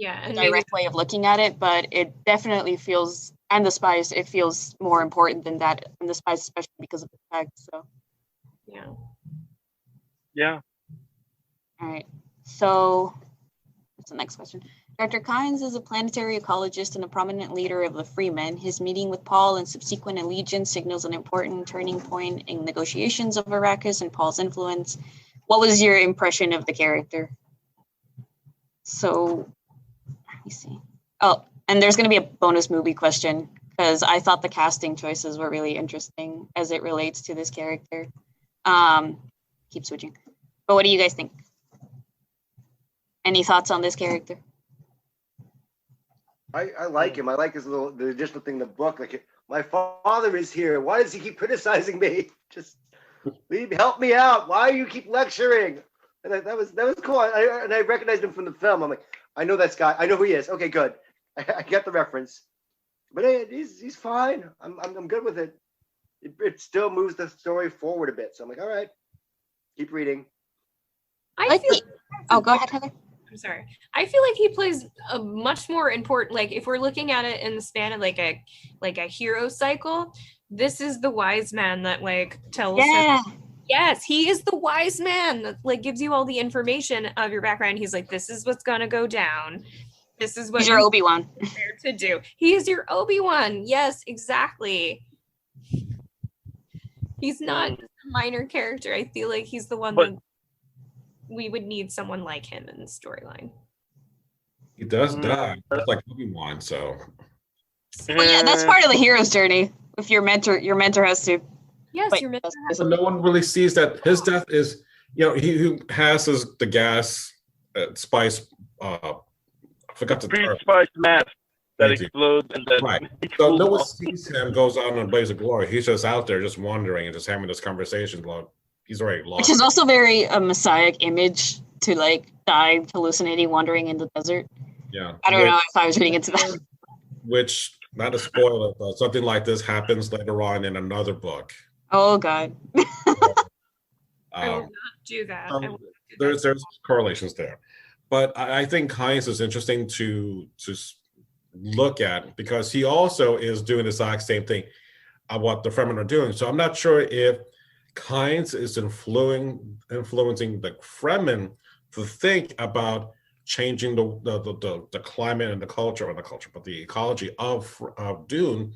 And direct way of looking at it, but it definitely feels, and the spice, it feels more important than that, and the spice especially because of the fact. So Yeah. all right, so what's the next question? Dr. Kynes is a planetary ecologist and a prominent leader of the Freemen. His meeting with Paul and subsequent allegiance signals an important turning point in negotiations of Arrakis and Paul's influence. What was your impression of the character? So, let me see. Oh, and there's going to be a bonus movie question, because I thought the casting choices were really interesting as it relates to this character. Keep switching. But what do you guys think? Any thoughts on this character? I like him. I like the additional thing in the book. Like, my father is here. Why does he keep criticizing me? Just help me out. Why do you keep lecturing? And that was cool. I recognized him from the film. I'm like, I know that guy. I know who he is. Okay, good. I get the reference. But hey, he's fine. I'm good with it. It still moves the story forward a bit. So I'm like, all right, keep reading. Oh, go ahead, Heather. I'm sorry. I feel like he plays a much more important, like if we're looking at it in the span of like a hero cycle, this is the wise man that like tells us. Yes, he is the wise man that like gives you all the information of your background. He's like, this is what's gonna go down. This is what he's your Obi-Wan. To do. He is your Obi-Wan. Yes, exactly. He's not a minor character. I feel like he's the one that we would need someone like him in the storyline. He does die. That's like Obi-Wan, so. Well, yeah, that's part of the hero's journey. If your mentor has to. Yes, your mentor has to. No one really sees that his death is, he who has the gas spice. I forgot the term. Spice mask that explodes and then. Right. So no one sees him goes out on a blaze of glory. He's just out there, just wandering and just having this conversation. He's already lost. Which is also very a messiah image to like die hallucinating, wandering in the desert. Yeah. I don't know if I was reading into that. Which, not a spoiler, but something like this happens later on in another book. Oh God. I will not do that. There's correlations there. But I think Kynes is interesting to look at, because he also is doing the exact same thing of what the Fremen are doing. So I'm not sure if Kynes is influencing the Fremen to think about changing the climate and the culture, but the ecology of Dune,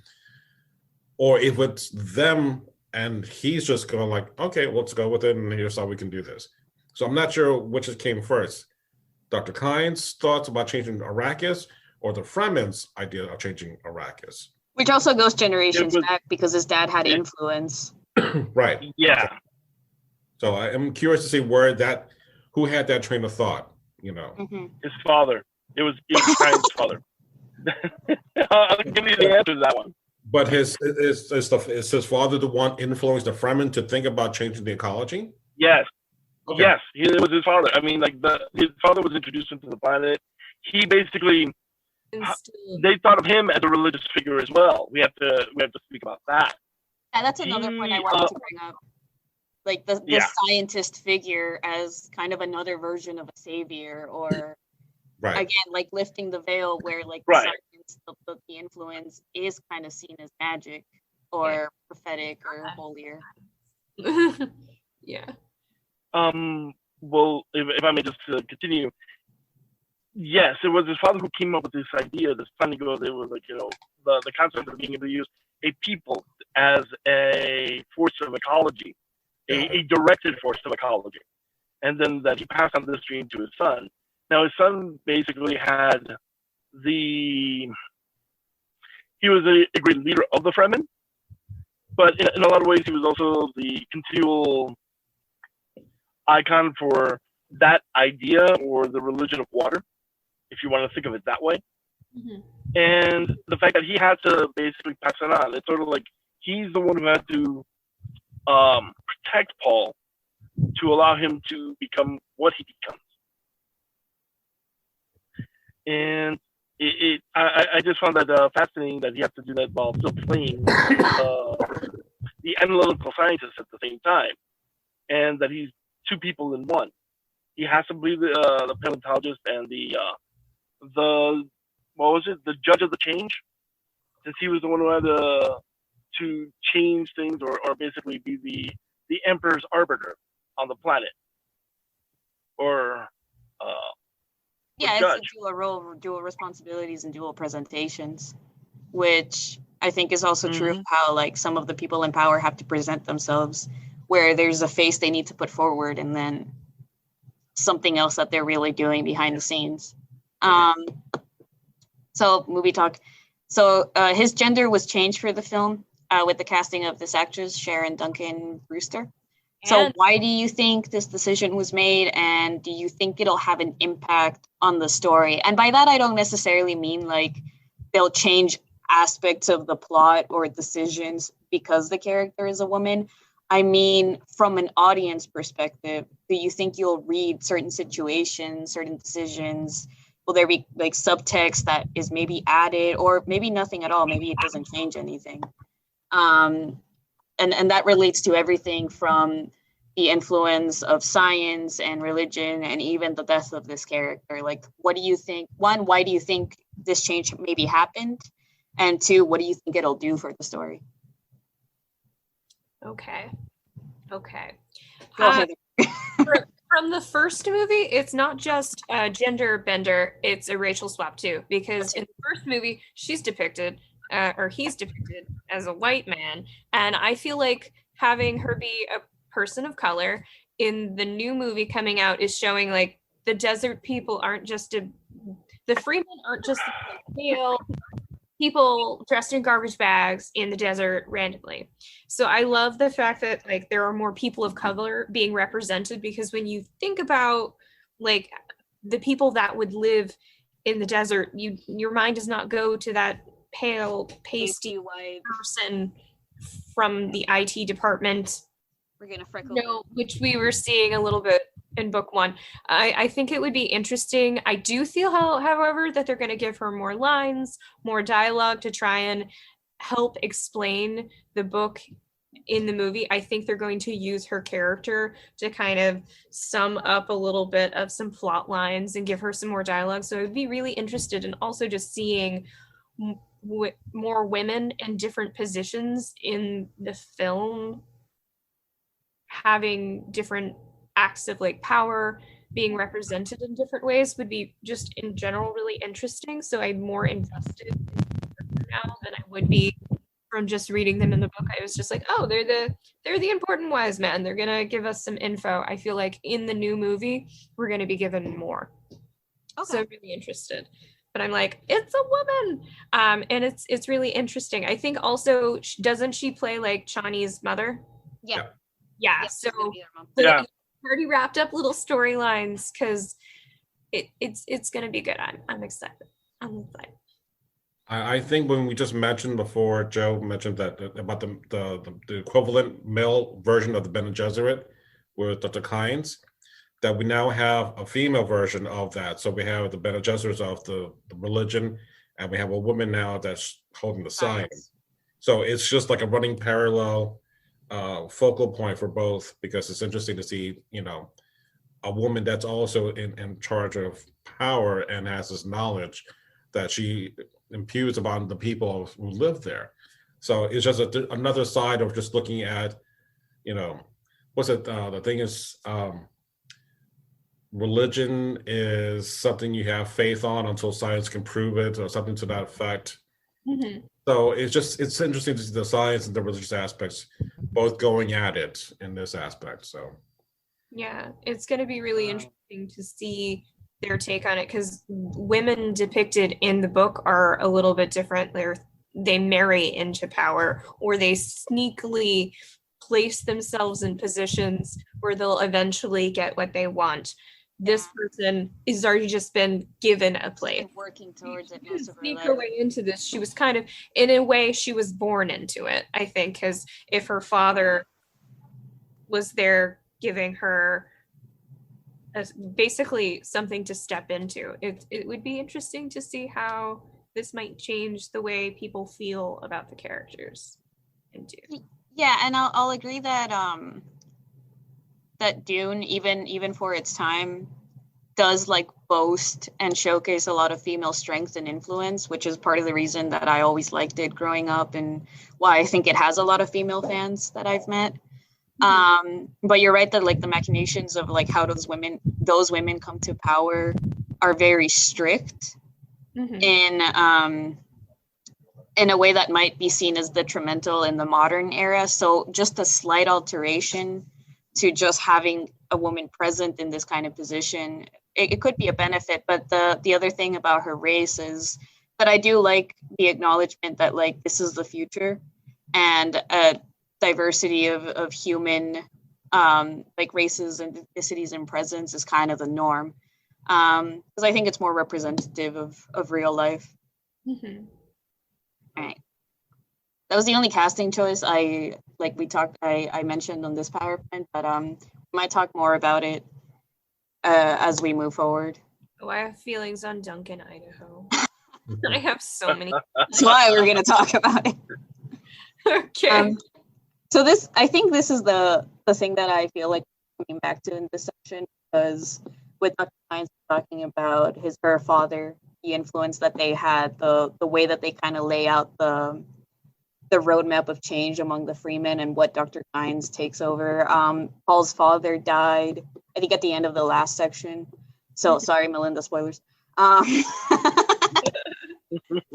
or if it's them and he's just going like, okay, let's go with it, and here's how we can do this. So I'm not sure which came first, Dr. Kynes' thoughts about changing Arrakis, or the Fremen's idea of changing Arrakis. Which also goes generations back, because his dad had influence. Right. Yeah. So I am curious to see who had that train of thought, Mm-hmm. His father. It was Kynes' father. I'll give you the answer to that one. But is his father the one influenced the Fremen to think about changing the ecology? Yes. Okay. Yes, it was his father. I mean, like his father was introduced into the planet. He basically, they thought of him as a religious figure as well. We have to speak about that. Yeah, that's another point I wanted to bring up. Like the scientist figure as kind of another version of a savior, or again, like lifting the veil where like the science, the influence is kind of seen as magic or prophetic or holier. Yeah. Well, if I may just continue, yes, it was his father who came up with this idea, this funny girl. It was like, the concept of being able to use a people as a force of ecology, a directed force of ecology, and then that he passed on this dream to his son. Now, his son basically he was a great leader of the Fremen, but in a lot of ways, he was also the continual icon for that idea, or the religion of water, if you want to think of it that way. Mm-hmm. And the fact that he had to basically pass it on, it's sort of like he's the one who had to protect Paul to allow him to become what he becomes. And I just found that fascinating that he has to do that while still playing the analytical scientist at the same time, and that he's two people in one. He has to be the paleontologist and the what was it, the judge of the change, since he was the one who had to change things or basically be the emperor's arbiter on the planet, or yeah, judge. it's a dual role, dual responsibilities, and dual presentations, which I think is also true of how like some of the people in power have to present themselves, where there's a face they need to put forward and then something else that they're really doing behind the scenes. So movie talk. So his gender was changed for the film with the casting of this actress, Sharon Duncan Brewster. So why do you think this decision was made, and do you think it'll have an impact on the story? And by that, I don't necessarily mean like they'll change aspects of the plot or decisions because the character is a woman. I mean, from an audience perspective, do you think you'll read certain situations, certain decisions? Will there be like subtext that is maybe added, or maybe nothing at all? Maybe it doesn't change anything. And that relates to everything from the influence of science and religion and even the death of this character. Like, what do you think? One, why do you think this change maybe happened? And two, what do you think it'll do for the story? Okay. Go ahead. From the first movie, it's not just a gender bender, it's a racial swap too, because in the first movie, she's depicted, or he's depicted as a white man, and I feel like having her be a person of color in the new movie coming out is showing like the desert people aren't just the freemen aren't just pale people dressed in garbage bags in the desert randomly. So I love the fact that like there are more people of color being represented, because when you think about like the people that would live in the desert, your mind does not go to that pale, pasty white person from the IT department. We're gonna freckle. No, which we were seeing a little bit in book one. I think it would be interesting. I do feel, however, that they're going to give her more lines, more dialogue to try and help explain the book in the movie. I think they're going to use her character to kind of sum up a little bit of some plot lines and give her some more dialogue. So I'd be really interested in also just seeing more women in different positions in the film, having different acts of like power being represented in different ways would be just in general really interesting. So I'm more invested in now than I would be from just reading them in the book. I was just like, oh, they're the important wise men. They're gonna give us some info. I feel like in the new movie we're gonna be given more. Okay. So I'm really interested. But I'm like, it's a woman, and it's really interesting. I think also, doesn't she play like Chani's mother? Yeah. So yeah. Already wrapped up little storylines, because it's gonna be good. I'm excited. I think when we just mentioned before, Joe mentioned that about the equivalent male version of the Bene Gesserit with the Kynes, that we now have a female version of that. So we have the Bene Gesserits of the religion, and we have a woman now that's holding the science. So it's just like a running parallel focal point for both, because it's interesting to see, a woman that's also in charge of power and has this knowledge that she imputes upon the people who live there. So it's just another side of just looking at, what's it? The thing is, religion is something you have faith on until science can prove it, or something to that effect. Mm-hmm. So it's interesting to see the science and the religious aspects both going at it in this aspect. So yeah, it's going to be really interesting to see their take on it, because women depicted in the book are a little bit different. They marry into power, or they sneakily place themselves in positions where they'll eventually get what they want. this person is already just been given a place. Been working towards it most of her Sneak life. her way into this. She was kind of, in a way, she was born into it, I think, because if her father was there giving her basically something to step into, it would be interesting to see how this might change the way people feel about the characters in Dune. Yeah, and I'll agree that that Dune, even for its time, does like boast and showcase a lot of female strength and influence, which is part of the reason that I always liked it growing up and why I think it has a lot of female fans that I've met. But you're right that like the machinations of like how those women come to power are very strict in a way that might be seen as detrimental in the modern era. So just a slight alteration to just having a woman present in this kind of position, it could be a benefit. But the other thing about her race is that I do like the acknowledgement that like this is the future, and a diversity of human like races and ethnicities and presence is kind of the norm, because I think it's more representative of real life. All right. That was the only casting choice I mentioned on this PowerPoint, but we might talk more about it as we move forward. Oh, I have feelings on Duncan, Idaho. I have so many. That's why we're going to talk about it. Okay. So I think this is the thing that I feel like coming back to in this section, because with Dr. Hines talking about her father, the influence that they had, the way that they kind of lay out the roadmap of change among the freemen and what Dr. Hines takes over. Paul's father died, I think, at the end of the last section. So sorry, Melinda, spoilers.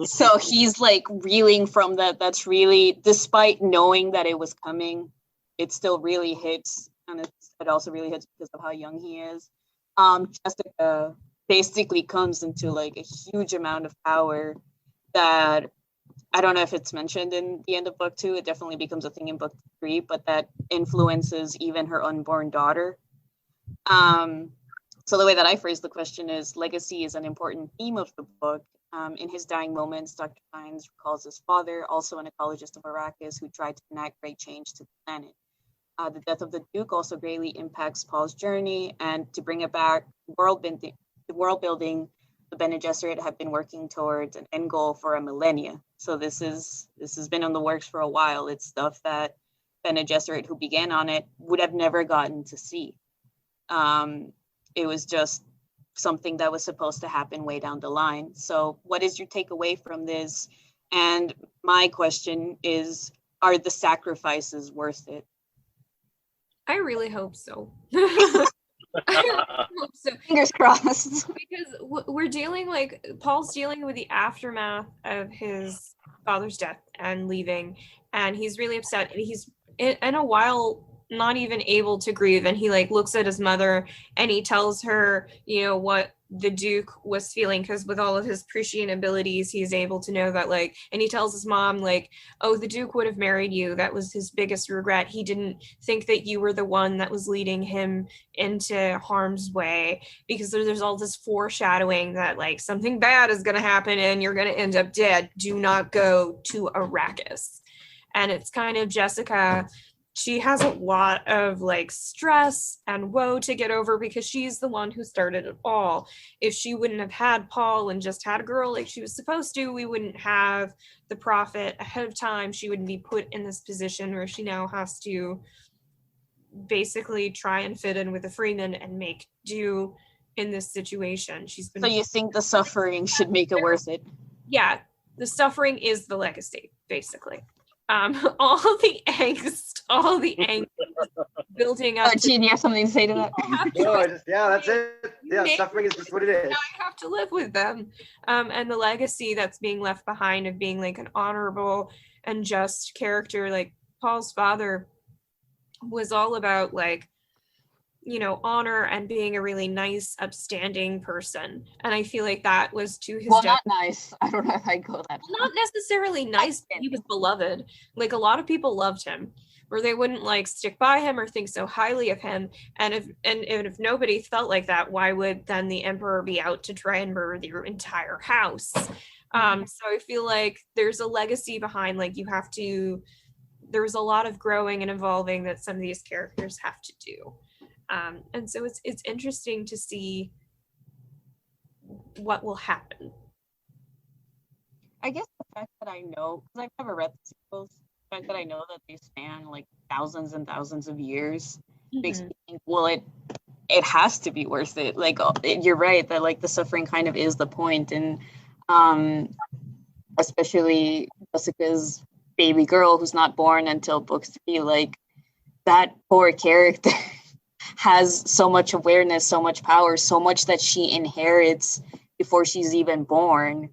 So he's like reeling from that. That's really, despite knowing that it was coming, it still really hits, and it also really hits because of how young he is. Jessica basically comes into like a huge amount of power that I don't know if it's mentioned in the end of book 2. It definitely becomes a thing in book 3, but that influences even her unborn daughter. So the way that I phrase the question is, legacy is an important theme of the book. In his dying moments, Dr. Hines recalls his father, also an ecologist of Arrakis, who tried to enact great change to the planet. The death of the Duke also greatly impacts Paul's journey, and to bring it back, the world building, the Bene Gesserit have been working towards an end goal for a millennia. So this has been in the works for a while. It's stuff that Bene Gesserit, who began on it, would have never gotten to see. It was just something that was supposed to happen way down the line. So what is your takeaway from this? And my question is, are the sacrifices worth it? I really hope so. I hope so. Fingers crossed. Because we're dealing, like, Paul's dealing with the aftermath of his father's death and leaving, and he's really upset. He's in a while not even able to grieve, and he like looks at his mother and he tells her, you know, what the Duke was feeling, because with all of his prescient abilities, he's able to know that, like, and he tells his mom, like, oh, the Duke would have married you. That was his biggest regret. He didn't think that you were the one that was leading him into harm's way, because there's all this foreshadowing that, like, something bad is going to happen and you're going to end up dead. Do not go to Arrakis. And it's kind of Jessica. She has a lot of like stress and woe to get over because she's the one who started it all. If she wouldn't have had Paul and just had a girl like she was supposed to, we wouldn't have the prophet ahead of time. She wouldn't be put in this position where she now has to basically try and fit in with the freemen and make do in this situation. She's been. So you think the suffering should make it worth it? Yeah, the suffering is the legacy, basically. All the angst, all the angst building up. Oh, Gene, you have something to say to that? No, that's it. Yeah, suffering is just what it is. I have to live with them. And the legacy that's being left behind of being like an honorable and just character. Like Paul's father was all about, like, you know, honor and being a really nice, upstanding person. And I feel like that was to his death. Not nice. I don't know if I'd go that. Not necessarily nice, but he was beloved. Like, a lot of people loved him. or they wouldn't like stick by him or think so highly of him. And if nobody felt like that, why would then the emperor be out to try and murder the entire house? So I feel like there's a legacy behind, like, there's a lot of growing and evolving that some of these characters have to do. And so it's interesting to see what will happen. I guess the fact that I know, because I've never read the sequels, the fact that I know that they span like thousands and thousands of years makes me think, well, it has to be worth it. Like, you're right that like the suffering kind of is the point, and especially Jessica's baby girl who's not born until book 3, like that poor character has so much awareness, so much power, so much that she inherits before she's even born.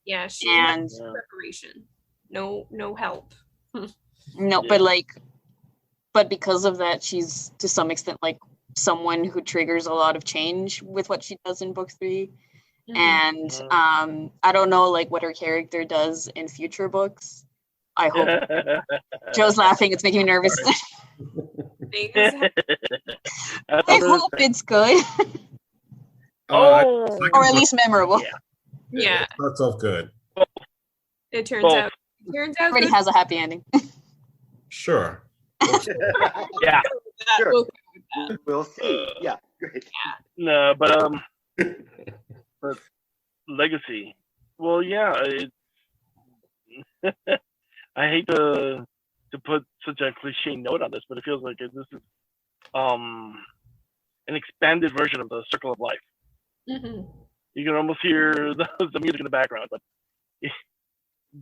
Yeah, she and has preparation. No help. No, but because of that, she's to some extent like someone who triggers a lot of change with what she does in book 3. And I don't know like what her character does in future books. I hope. Joe's laughing, it's making me nervous. I hope it's good. Or at least memorable. Yeah. Starts off good. It turns out everybody has a happy ending. Sure. Yeah. Sure. We'll see. Yeah. Great. No, but legacy. Well, yeah. I hate to put such a cliche note on this, but it feels like this is an expanded version of the Circle of Life. You can almost hear the music in the background, but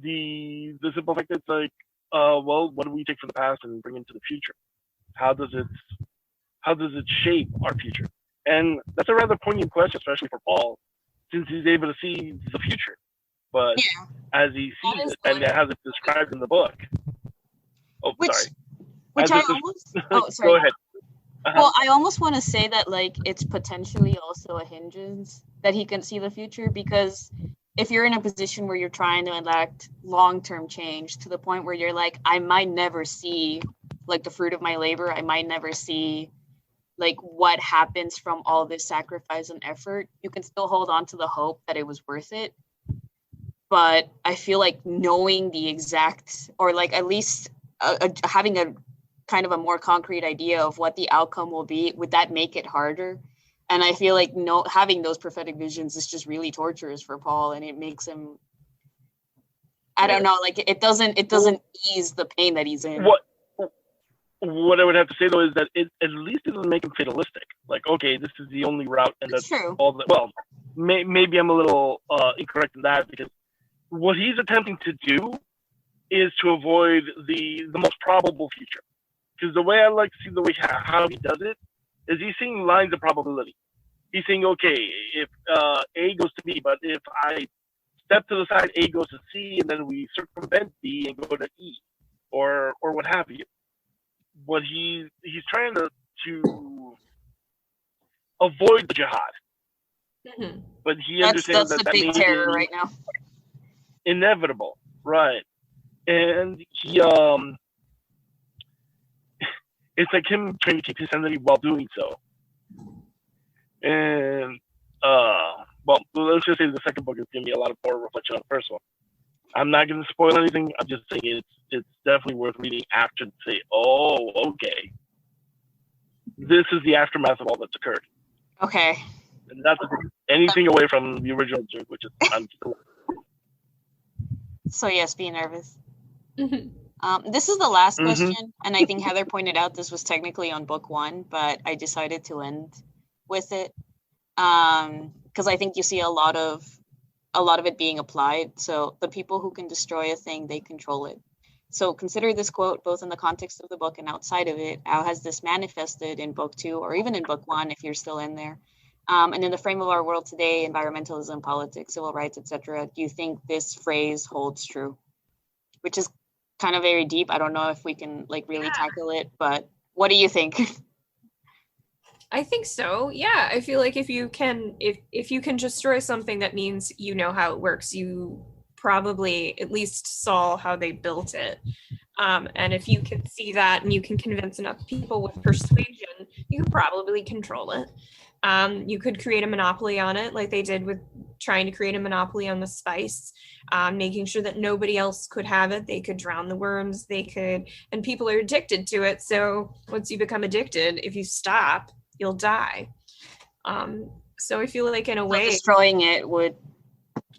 the simple fact that it's like, well, what do we take from the past and bring into the future? How does it shape our future? And that's a rather poignant question, especially for Paul, since he's able to see the future. But as he sees it, and as it's described in the book. Oh, sorry. Which I almost. Oh, sorry. Go ahead. Well, I almost want to say that like it's potentially also a hindrance that he can see the future, because if you're in a position where you're trying to enact long-term change to the point where you're like, I might never see like the fruit of my labor, I might never see like what happens from all this sacrifice and effort, you can still hold on to the hope that it was worth it. But I feel like knowing the exact, or like at least having a kind of a more concrete idea of what the outcome will be, would that make it harder? And I feel like having those prophetic visions is just really torturous for Paul, and it makes him, I don't know, like it doesn't ease the pain that he's in. What I would have to say though is that it at least doesn't make him fatalistic. Like, okay, this is the only route, and that's true. Well, maybe I'm a little incorrect in that, because what he's attempting to do is to avoid the most probable future. Because the way I like to see the way how he does it is he's seeing lines of probability. He's saying, okay, if A goes to B, but if I step to the side, A goes to C, and then we circumvent B and go to E, or what have you. But he's trying to avoid the jihad. But he understands that's the big terror right now. Inevitable, right? And he it's like him trying to keep his sanity while doing so. And well, let's just say the second book is giving me a lot of more reflection on the first one. I'm not going to spoil anything. I'm just saying it's definitely worth reading after to say, oh, okay, this is the aftermath of all that's occurred. Okay. And not to take anything away from the original Dune, which is I'm still. So yes, be nervous. This is the last question, and I think Heather pointed out this was technically on book 1, but I decided to end with it because I think you see a lot of it being applied. So the people who can destroy a thing, they control it. So consider this quote both in the context of the book and outside of it. How has this manifested in book 2 or even in book 1 if you're still in there? And in the frame of our world today, environmentalism, politics, civil rights, etc., do you think this phrase holds true? Which is kind of very deep. I don't know if we can like really tackle it, but what do you think? I think so. Yeah, I feel like if you can destroy something, that means you know how it works. You probably at least saw how they built it. And if you can see that and you can convince enough people with persuasion, you could probably control it. You could create a monopoly on it, like they did with trying to create a monopoly on the spice, making sure that nobody else could have it. They could drown the worms, and people are addicted to it. So once you become addicted, if you stop, you'll die. So I feel like in a way, destroying it would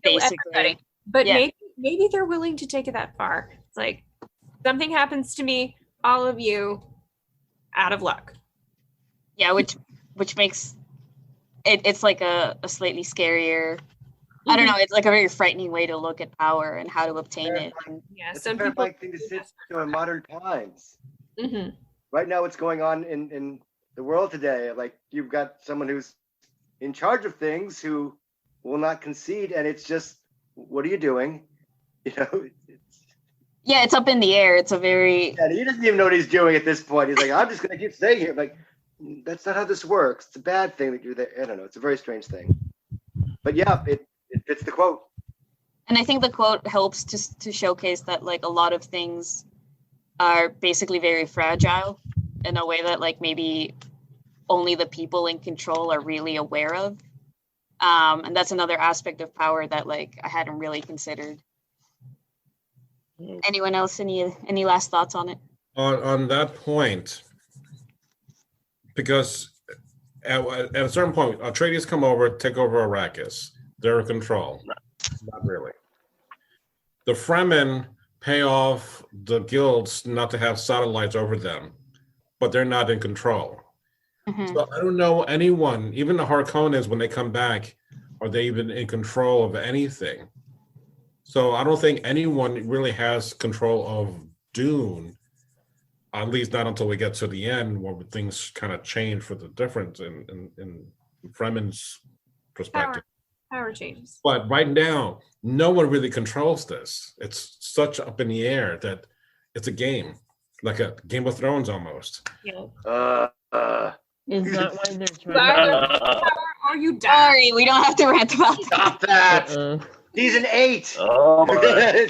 kill basically. everybody. But Yeah. maybe they're willing to take it that far. It's like, something happens to me, all of you out of luck. Yeah, which makes it's like a slightly scarier. I don't know. It's like a very frightening way to look at power and how to obtain it. And Yeah, It's some a people. terrifying thing to sit through in modern times. hmm Right now, what's going on in the world today? Like, you've got someone who's in charge of things who will not concede, and it's just, what are you doing? You know, yeah, it's up in the air. It's a very and he doesn't even know what he's doing at this point. He's like, I'm just going to keep staying here. Like, that's not how this works. It's a bad thing that you're there. I don't know. It's a very strange thing. But yeah, it fits the quote. And I think the quote helps to showcase that like a lot of things are basically very fragile in a way that like maybe only the people in control are really aware of. And that's another aspect of power that like I hadn't really considered. Anyone else, any last thoughts on it? On that point, because at a certain point, Atreides come over, take over Arrakis. They're in control. Not really. The Fremen pay off the guilds not to have satellites over them, but they're not in control. Mhm. So I don't know anyone, even the Harkonnens, when they come back, are they even in control of anything? So I don't think anyone really has control of Dune, at least not until we get to the end, where things kind of change for the difference in Fremen's perspective. Power changes. But right now, no one really controls this. It's such up in the air that it's a game, like a Game of Thrones almost. Yeah. Is that why they're trying Power or you die. Sorry, we don't have to rant about that. Stop that. to... Season 8. Oh, my.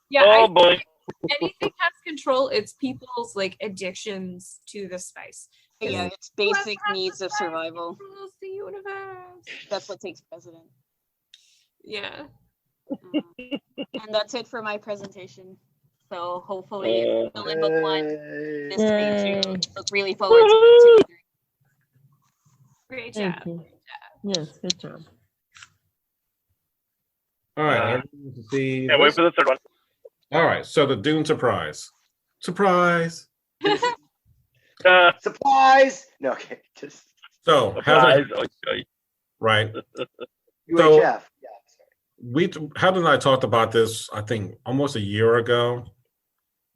Yeah. Oh, I boy. think if anything has control, it's people's like addictions to the spice. Yeah, it's basic needs of survival. Rules the universe. That's what takes precedent. Yeah. And that's it for my presentation. So hopefully, still in book one, this page, Yay. look really forward to it. Great Thank job. you. Yes, good job. All right, everyone wants to see. Can't wait for the third one. All right, so the Dune surprise. Surprise. Supplies. No, okay. Just So, Surprise. right. UHF. Heather and I talked about this, I think, almost a year ago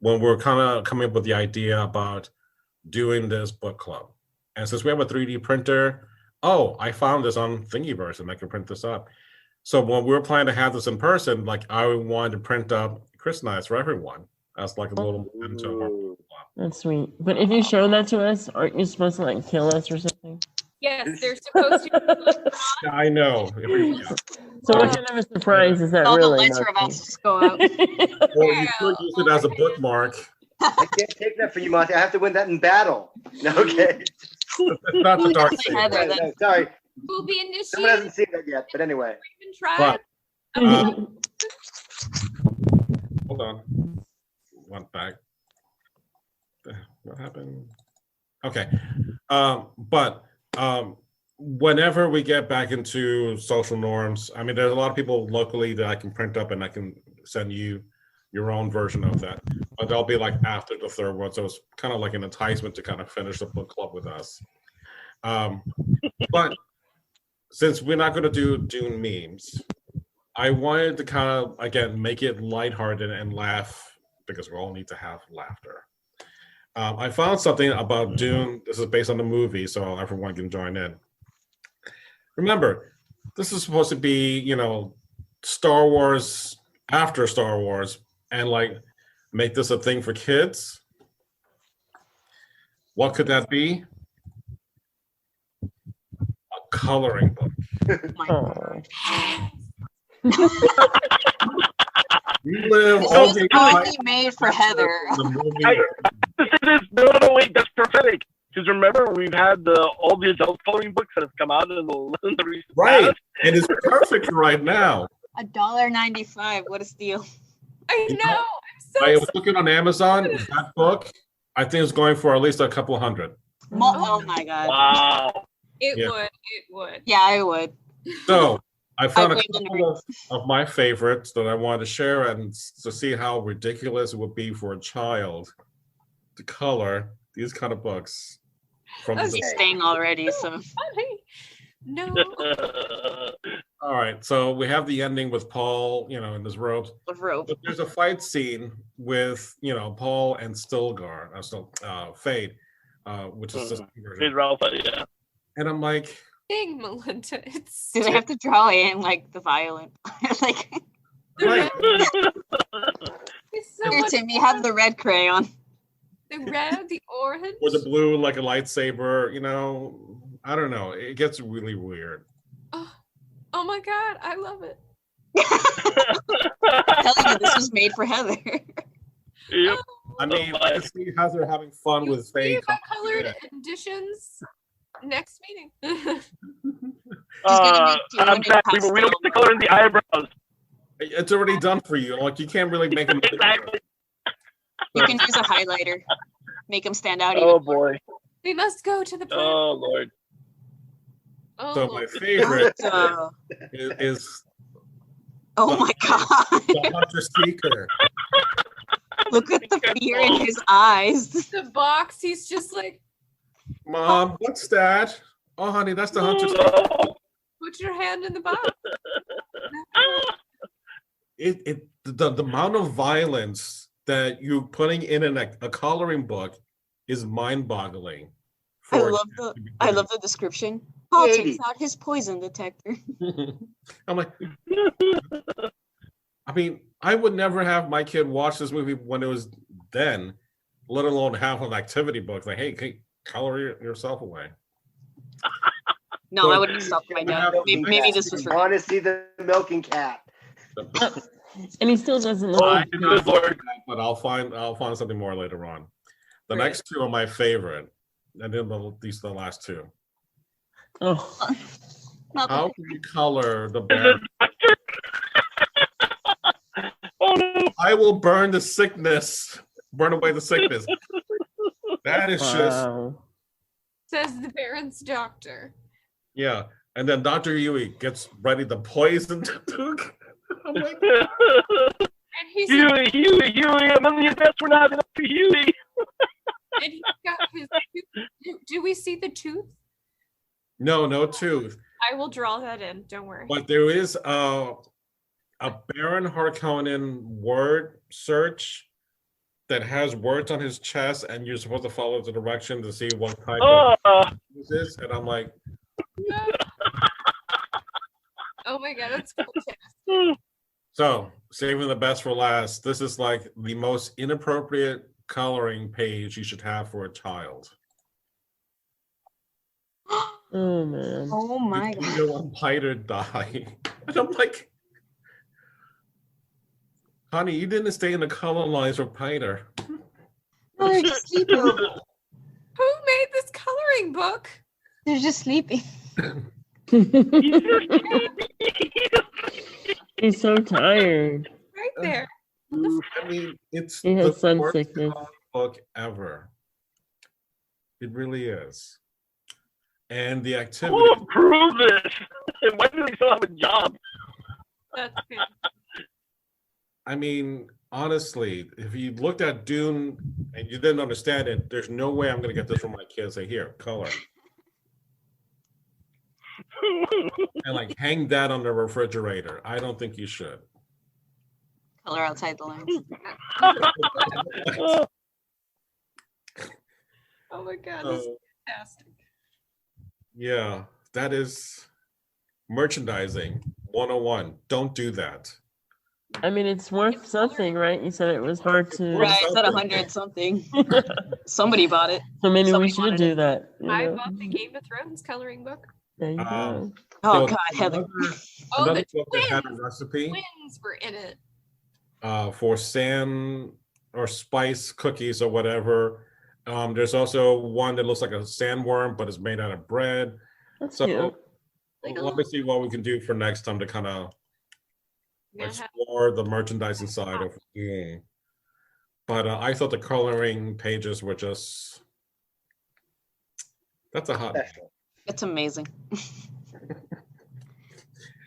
when we were kind of coming up with the idea about doing this book club. And since we have a 3D printer, I found this on Thingiverse and I can print this up. So when we were planning to have this in person, like I wanted to print up Chris Knights for everyone. That's like a little memento of our book club. That's sweet. But if you show that to us, aren't you supposed to like kill us or something? Yes, they're supposed to. Yeah, I know. So what kind of a surprise is that All really? the lights are about to just go out. Or you could use it as a bookmark. I can't take that for you, Monty. I have to win that in battle. No, okay. It's not the dark Actually, side. Heather, No, sorry. Will be Someone hasn't initiated. seen that yet. But anyway. Even tried. But hold on. Went back. What happened? Okay. But whenever we get back into social norms, I mean, there's a lot of people locally that I can print up and I can send you your own version of that. But they'll be like after the third one. So it's kind of like an enticement to kind of finish the book club with us. But since we're not going to do Dune memes, I wanted to kind of, again, make it lighthearted and laugh because we all need to have laughter. I found something about Dune. This is based on the movie, so everyone can join in. Remember, this is supposed to be, Star Wars after Star Wars and like make this a thing for kids. What could that be? A coloring book. Oh. You live This all was the only made for Heather. No, wait, that's prophetic. Because remember, we've had all the adult coloring books that have come out in the recent Right. past. It is perfect right now. $1.95. What a steal. I You know. know, I'm I so was looking on Amazon. That book, I think it's going for at least a couple hundred. Oh my god. Wow. It Yeah. would. It would. Yeah, I would. So I found a waved in couple of my favorites that I wanted to share and to see how ridiculous it would be for a child to color these kind of books. From Okay. He's staying already, so. Funny. No. All right, so we have the ending with Paul, in his robes. Of rope. But there's a fight scene with, Paul and Stilgar, Fade, which is just Fade Ralph, yeah. And I'm like, Dang, Melinda. It's Do they have to draw in like the violent? Like, right. it's so here, much Tim, you fun. have the red crayon. The red, the orange. Or the blue like a lightsaber, I don't know. It gets really weird. Oh my god, I love it. I'm telling you, this was made for Heather. Yep. I mean, I can see how they're having fun You'll with see Fade. my colored editions next meeting. gonna make I'm Dune sorry, but we don't get to color in the eyebrows. It's already done for you. Like, you can't really make them. Exactly. You can use a highlighter. Make them stand out Oh even more. boy. We must go to the planet. Oh Lord. Oh, So Lord. my favorite Uh, is oh my god. the Hunter Seeker. Look at the fear in his eyes. The box, he's just like, Mom, what's that? Oh, honey, that's the Hunter Seeker. No. put your hand in the box. The amount of violence that you're putting in a coloring book is mind-boggling. I love the description. Paul takes 80. out his poison detector. I'm like, I mean, I would never have my kid watch this movie when it was then, let alone have an activity book. Like, hey, color yourself away. No, So- I would have stopped by now. Maybe this was I for me. want to see the milking cat. And he still doesn't look. I like did that. not like that, but I'll find something more later on. The Great. next two are my favorite, and then these are the last two. Oh, Not How the- can you color the Is bear? it Oh no. I will burn the sickness, burn away the sickness. That is just, wow. Says the Baron's doctor. yeah. And then Dr. Yui gets ready to poison the book. I'm like, And he's Huey, I'm on the best for not having up to Huey. and he's got his tooth. Do we see the tooth? no tooth. I will draw that in. Don't worry. But there is a Baron Harkonnen word search that has words on his chest, and you're supposed to follow the direction to see what type of this is. And I'm like, Oh my god, that's fantastic. so saving the best for last. This is like the most inappropriate coloring page you should have for a child. Oh man. Oh my The god. Eagle and Piter die. And I'm like, honey, you didn't stay in the color lines for Piter. No, they're just sleeping. Who made this coloring book? They're just sleeping. He's so tired. Right there. I mean, it's He has the sun worst sickness. comic book ever. It really is. And the Who activity, approved this? And why do they still have a job? That's good. I mean, honestly, if you looked at Dune and you didn't understand it, there's no way I'm going to get this from my kids. Say, here, color. And like hang that on the refrigerator. I don't think you should. Color outside the lines. Oh my god, this is So, fantastic. yeah, that is merchandising 101. Don't do that. I mean, it's worth something, right? You said it was hard to. Right, it's at 100 something. Somebody bought it. So maybe Somebody we should wanted do it. that. you I know? bought the Game of Thrones coloring book. There you go. Oh So god, Heather. Oh, Another the book that had a twins. recipe. Twins were in it. for sand or spice cookies or whatever. There's also one that looks like a sandworm, but it's made out of bread. That's So cute. let me see what we can do for next time to kind of Yeah, explore the merchandising side of Dune. But I thought the coloring pages were just, that's a hot. Special. It's amazing.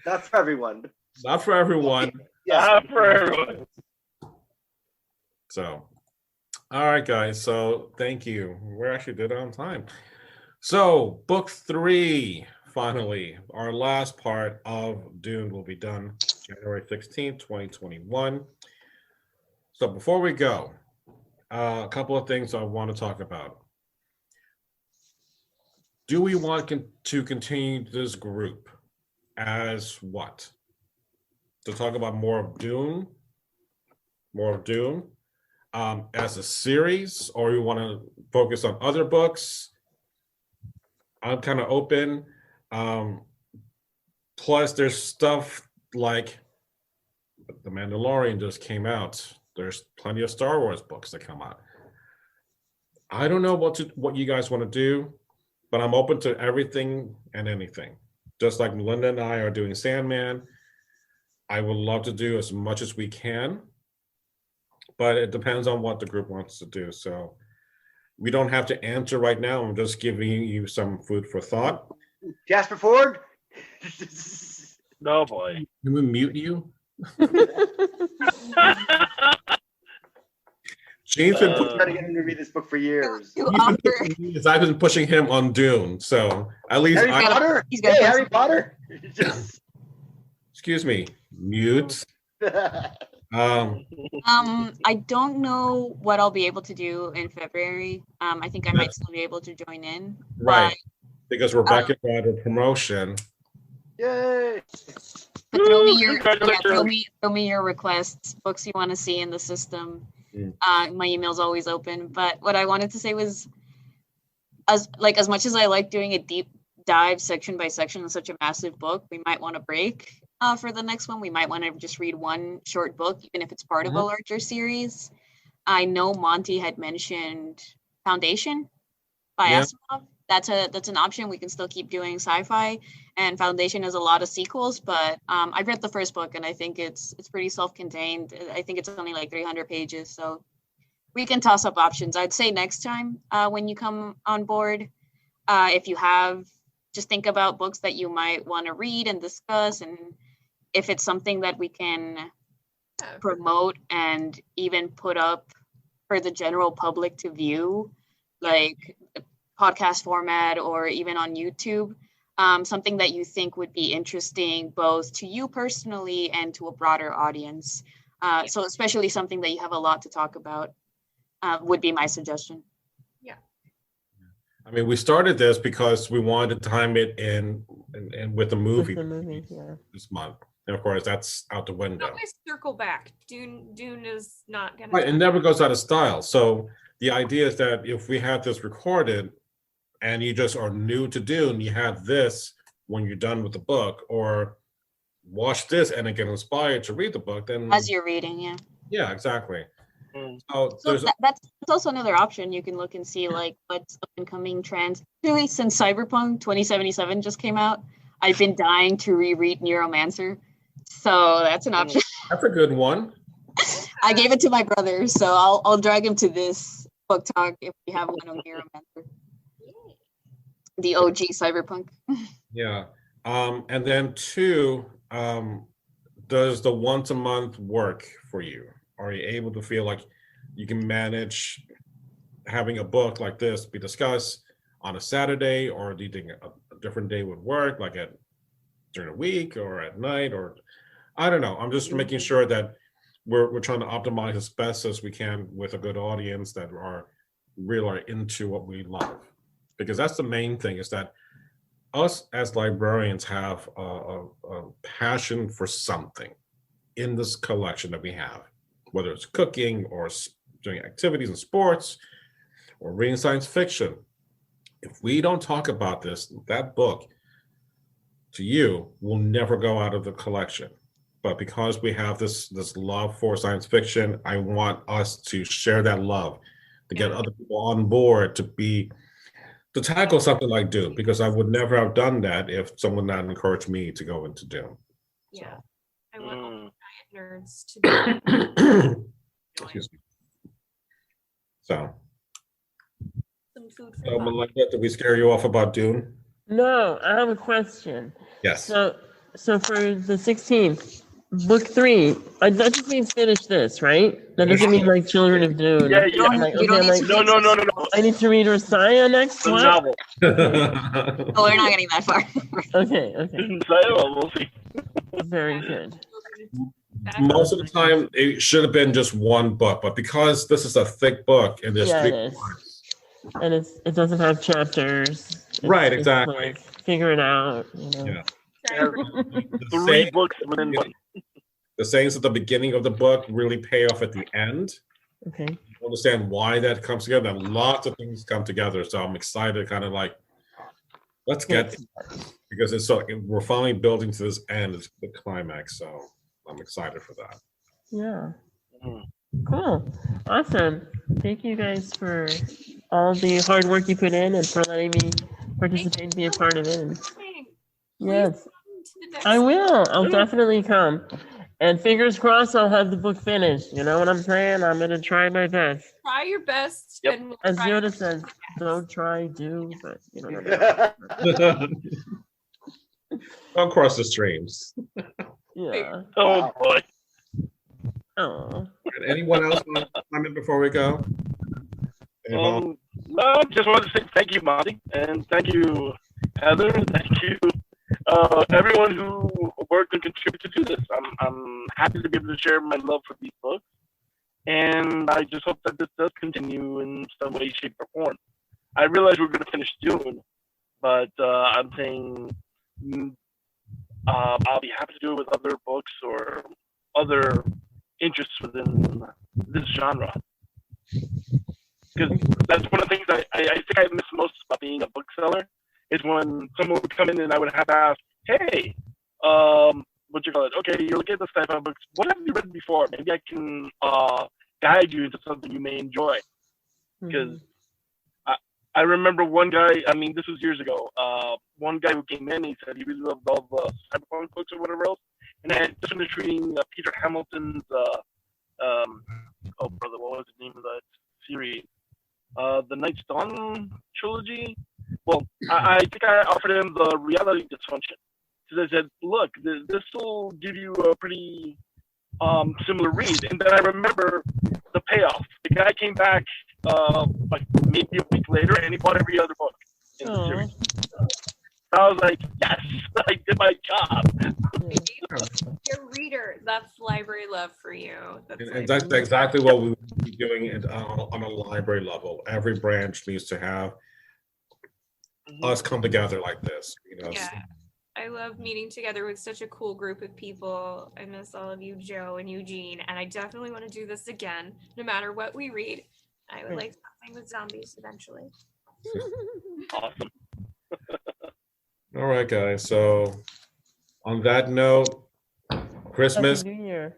Not for everyone. Not for everyone. Yes. Not for everyone. So, all right, guys. So thank you. We're actually did it on time. So book 3, finally, our last part of Dune will be done January 16th, 2021. So before we go, a couple of things I want to talk about. Do we want to continue this group as what? To talk about more of Dune? More of Dune? As a series, or you want to focus on other books? I'm kind of open. Plus, there's stuff like The Mandalorian just came out. There's plenty of Star Wars books that come out. I don't know what you guys want to do, but I'm open to everything and anything. Just like Melinda and I are doing Sandman, I would love to do as much as we can, but it depends on what the group wants to do. So we don't have to answer right now. I'm just giving you some food for thought. Jasper Ford? No boy. Can we mute you? Shane's been Trying to get him to read this book for years. I've been pushing him on Dune, so at least Harry Potter? He's got Hey, this. Harry Potter? excuse me, mute. I don't know what I'll be able to do in February. I think I might still be able to join in. Right, because Rebecca got a promotion. Yay! But throw me your Congratulations. throw me your requests, books you want to see in the system. Mm. My email's always open. But what I wanted to say was, as much as I like doing a deep dive section by section on such a massive book, we might want to break for the next one. We might want to just read one short book, even if it's part of a larger series. I know Monty had mentioned Foundation by Yeah. Asimov. That's an option. We can still keep doing sci-fi, and Foundation has a lot of sequels, but I've read the first book and I think it's pretty self-contained. I think it's only like 300 pages, so we can toss up options. I'd say next time when you come on board, if you have, just think about books that you might want to read and discuss, and if it's something that we can promote and even put up for the general public to view, like podcast format or even on YouTube, something that you think would be interesting both to you personally and to a broader audience. So especially something that you have a lot to talk about would be my suggestion. I mean, we started this because we wanted to time it in with the movie With the movies, yeah. this month. And of course, that's out the window. Always circle back. Dune is not gonna. Right, it never goes out of style. So the idea is that if we have this recorded and you just are new to Dune, you have this when you're done with the book, or watch this and then get inspired to read the book, then As you're reading, yeah. yeah, exactly. Mm. So So there's that's also another option. You can look and see like what's up and coming trends. Really, since Cyberpunk 2077 just came out, I've been dying to reread Neuromancer. So that's an option. that's a good one. I gave it to my brother, so I'll drag him to this book talk if we have one on Neuromancer. The OG Cyberpunk. Yeah. And then 2, does the once a month work for you? Are you able to feel like you can manage having a book like this be discussed on a Saturday, or do you think a different day would work, like during the week or at night, or I don't know. I'm just making sure that we're trying to optimize as best as we can with a good audience that are really into what we love. Because that's the main thing, is that us as librarians have a passion for something in this collection that we have, whether it's cooking or doing activities in sports or reading science fiction. If we don't talk about this, that book to you will never go out of the collection. but because we have this love for science fiction, I want us to share that love, to get other people on board to tackle something like Dune, because I would never have done that if someone not encouraged me to go into Dune. Yeah. I want all the giant nerds to be Excuse me. So, some food so for thought. Melinda, did we scare you off about Dune? No, I have a question. Yes. So for the 16th, book 3, that just means finish this, right? That doesn't mean like Children of Dune. Yeah. Like, You don't okay, need like, to No. I need to read Messiah next The one? novel. Oh, we're not getting that far. Okay. Well, we'll see. Very good. Most of the time, it should have been just one book, but because this is a thick book and there's Yeah, three it is. parts, And it doesn't have chapters. It's Right, just, exactly. like, figure it out, you know. Yeah. Three saying- books within one. the sayings at the beginning of the book really pay off at the end. Okay. You understand why that comes together, and lots of things come together. So I'm excited, kind of like, let's get, because it's so we're finally building to this end, it's the climax. So I'm excited for that. Yeah. Mhm. Cool. Awesome. Thank you guys for all the hard work you put in and for letting me participate and be a part of it. And yes, I will. I'll definitely come. And fingers crossed I'll have the book finished. You know what I'm saying? I'm going to try my best. Try your best. Yep. And we'll As try Yoda says, don't try, do, but you know. Don't cross the streams. Yeah. Oh boy. Oh. And anyone else want to comment before we go? Anyone? No, I just wanted to say thank you, Monty, and thank you, Heather, and thank you, everyone who worked and contributed to this. I'm happy to be able to share my love for these books, and I just hope that this does continue in some way, shape, or form. I realize we're going to finish Dune, but I'm saying I'll be happy to do it with other books or other interests within this genre. Because that's one of the things I think I miss most about being a bookseller is when someone would come in and I would have to ask, hey, what you call it? Okay, you're looking at the sci-fi books. What have you read before? Maybe I can guide you into something you may enjoy. Because I remember one guy, I mean, this was years ago, one guy who came in, he said he really loved all the cyberpunk books or whatever else. And I had just finished reading Peter Hamilton's, oh brother, what was the name of that series? The Night's Dawn trilogy. Well, I think I offered him the Reality Dysfunction because I said, "Look, this will give you a pretty similar read." And then I remember the payoff. The guy came back like maybe a week later, and he bought every other book in the series. I was like, "Yes, I did my job." You're a reader. That's library love for you. And that's exactly what we would be doing on a library level. Every branch needs to have us come together like this. You know, Yeah. I love meeting together with such a cool group of people. I miss all of you, Joe and Eugene, and I definitely want to do this again, no matter what we read. I would like something with zombies eventually. Awesome. All right, guys. So on that note, Christmas. Happy New Year.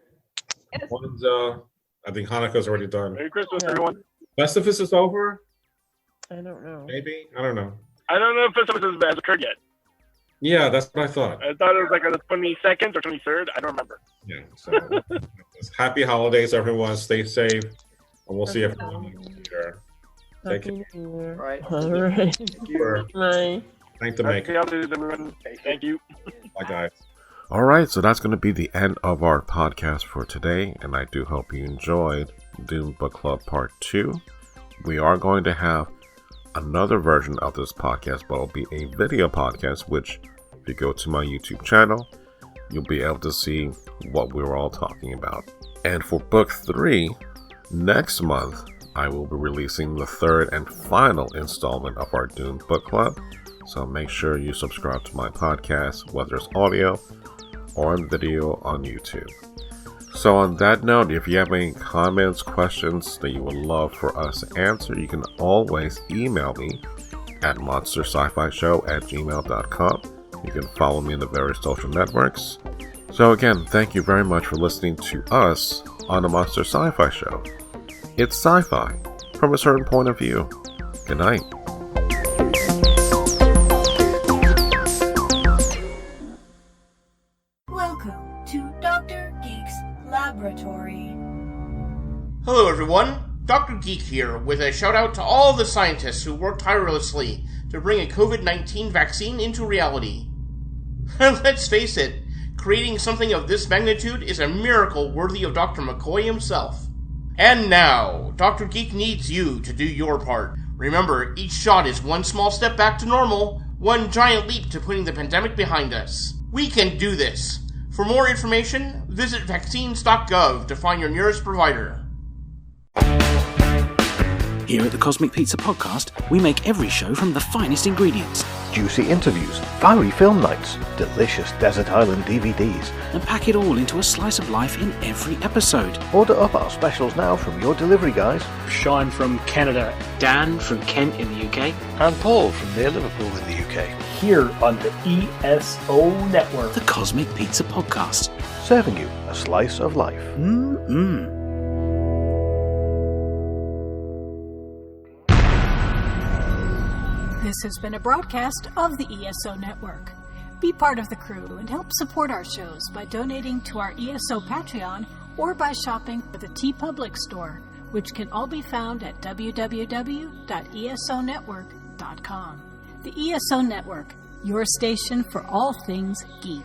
Kwanzaa, I think Hanukkah's already done. Merry Christmas, Yeah. everyone. Festivus is over? I don't know. Maybe? I don't know. I don't know if Festivus has occurred yet. Yeah, that's what I thought. I thought it was like on the 22nd or 23rd. I don't remember. Yeah. So happy holidays, everyone. Stay safe. And we'll see everyone next year. Take Happy it. New Year. All right. All right. Thank you. For Bye. thank to Happy make it. holidays, everyone. Thank you. Bye, guys. All right, so that's going to be the end of our podcast for today, and I do hope you enjoyed Dune Book Club Part 2. We are going to have another version of this podcast, but it'll be a video podcast, which if you go to my YouTube channel, you'll be able to see what we were all talking about. And for Book 3, next month, I will be releasing the third and final installment of our Dune Book Club. So make sure you subscribe to my podcast, whether it's audio or on video on YouTube. So on that note, if you have any comments, questions that you would love for us to answer, you can always email me at monsterscifishow@gmail.com. You can follow me in the various social networks. So again, thank you very much for listening to us on the Monster Sci-Fi Show. It's sci-fi from a certain point of view. Good night. Welcome to Dr. Geek's Laboratory. Hello everyone, Dr. Geek here with a shout out to all the scientists who worked tirelessly to bring a COVID-19 vaccine into reality. Let's face it, creating something of this magnitude is a miracle worthy of Dr. McCoy himself. And now, Dr. Geek needs you to do your part. Remember, each shot is one small step back to normal, one giant leap to putting the pandemic behind us. We can do this. For more information, visit vaccines.gov to find your nearest provider. Here at the Cosmic Pizza Podcast, we make every show from the finest ingredients. Juicy interviews, fiery film nights, delicious Desert Island DVDs. And pack it all into a slice of life in every episode. Order up our specials now from your delivery guys. Sean from Canada. Dan from Kent in the UK. And Paul from near Liverpool in the UK. Here on the ESO Network. The Cosmic Pizza Podcast. Serving you a slice of life. Mmm. This has been a broadcast of the ESO Network. Be part of the crew and help support our shows by donating to our ESO Patreon or by shopping at the TeePublic store, which can all be found at www.esonetwork.com. The ESO Network, your station for all things geek.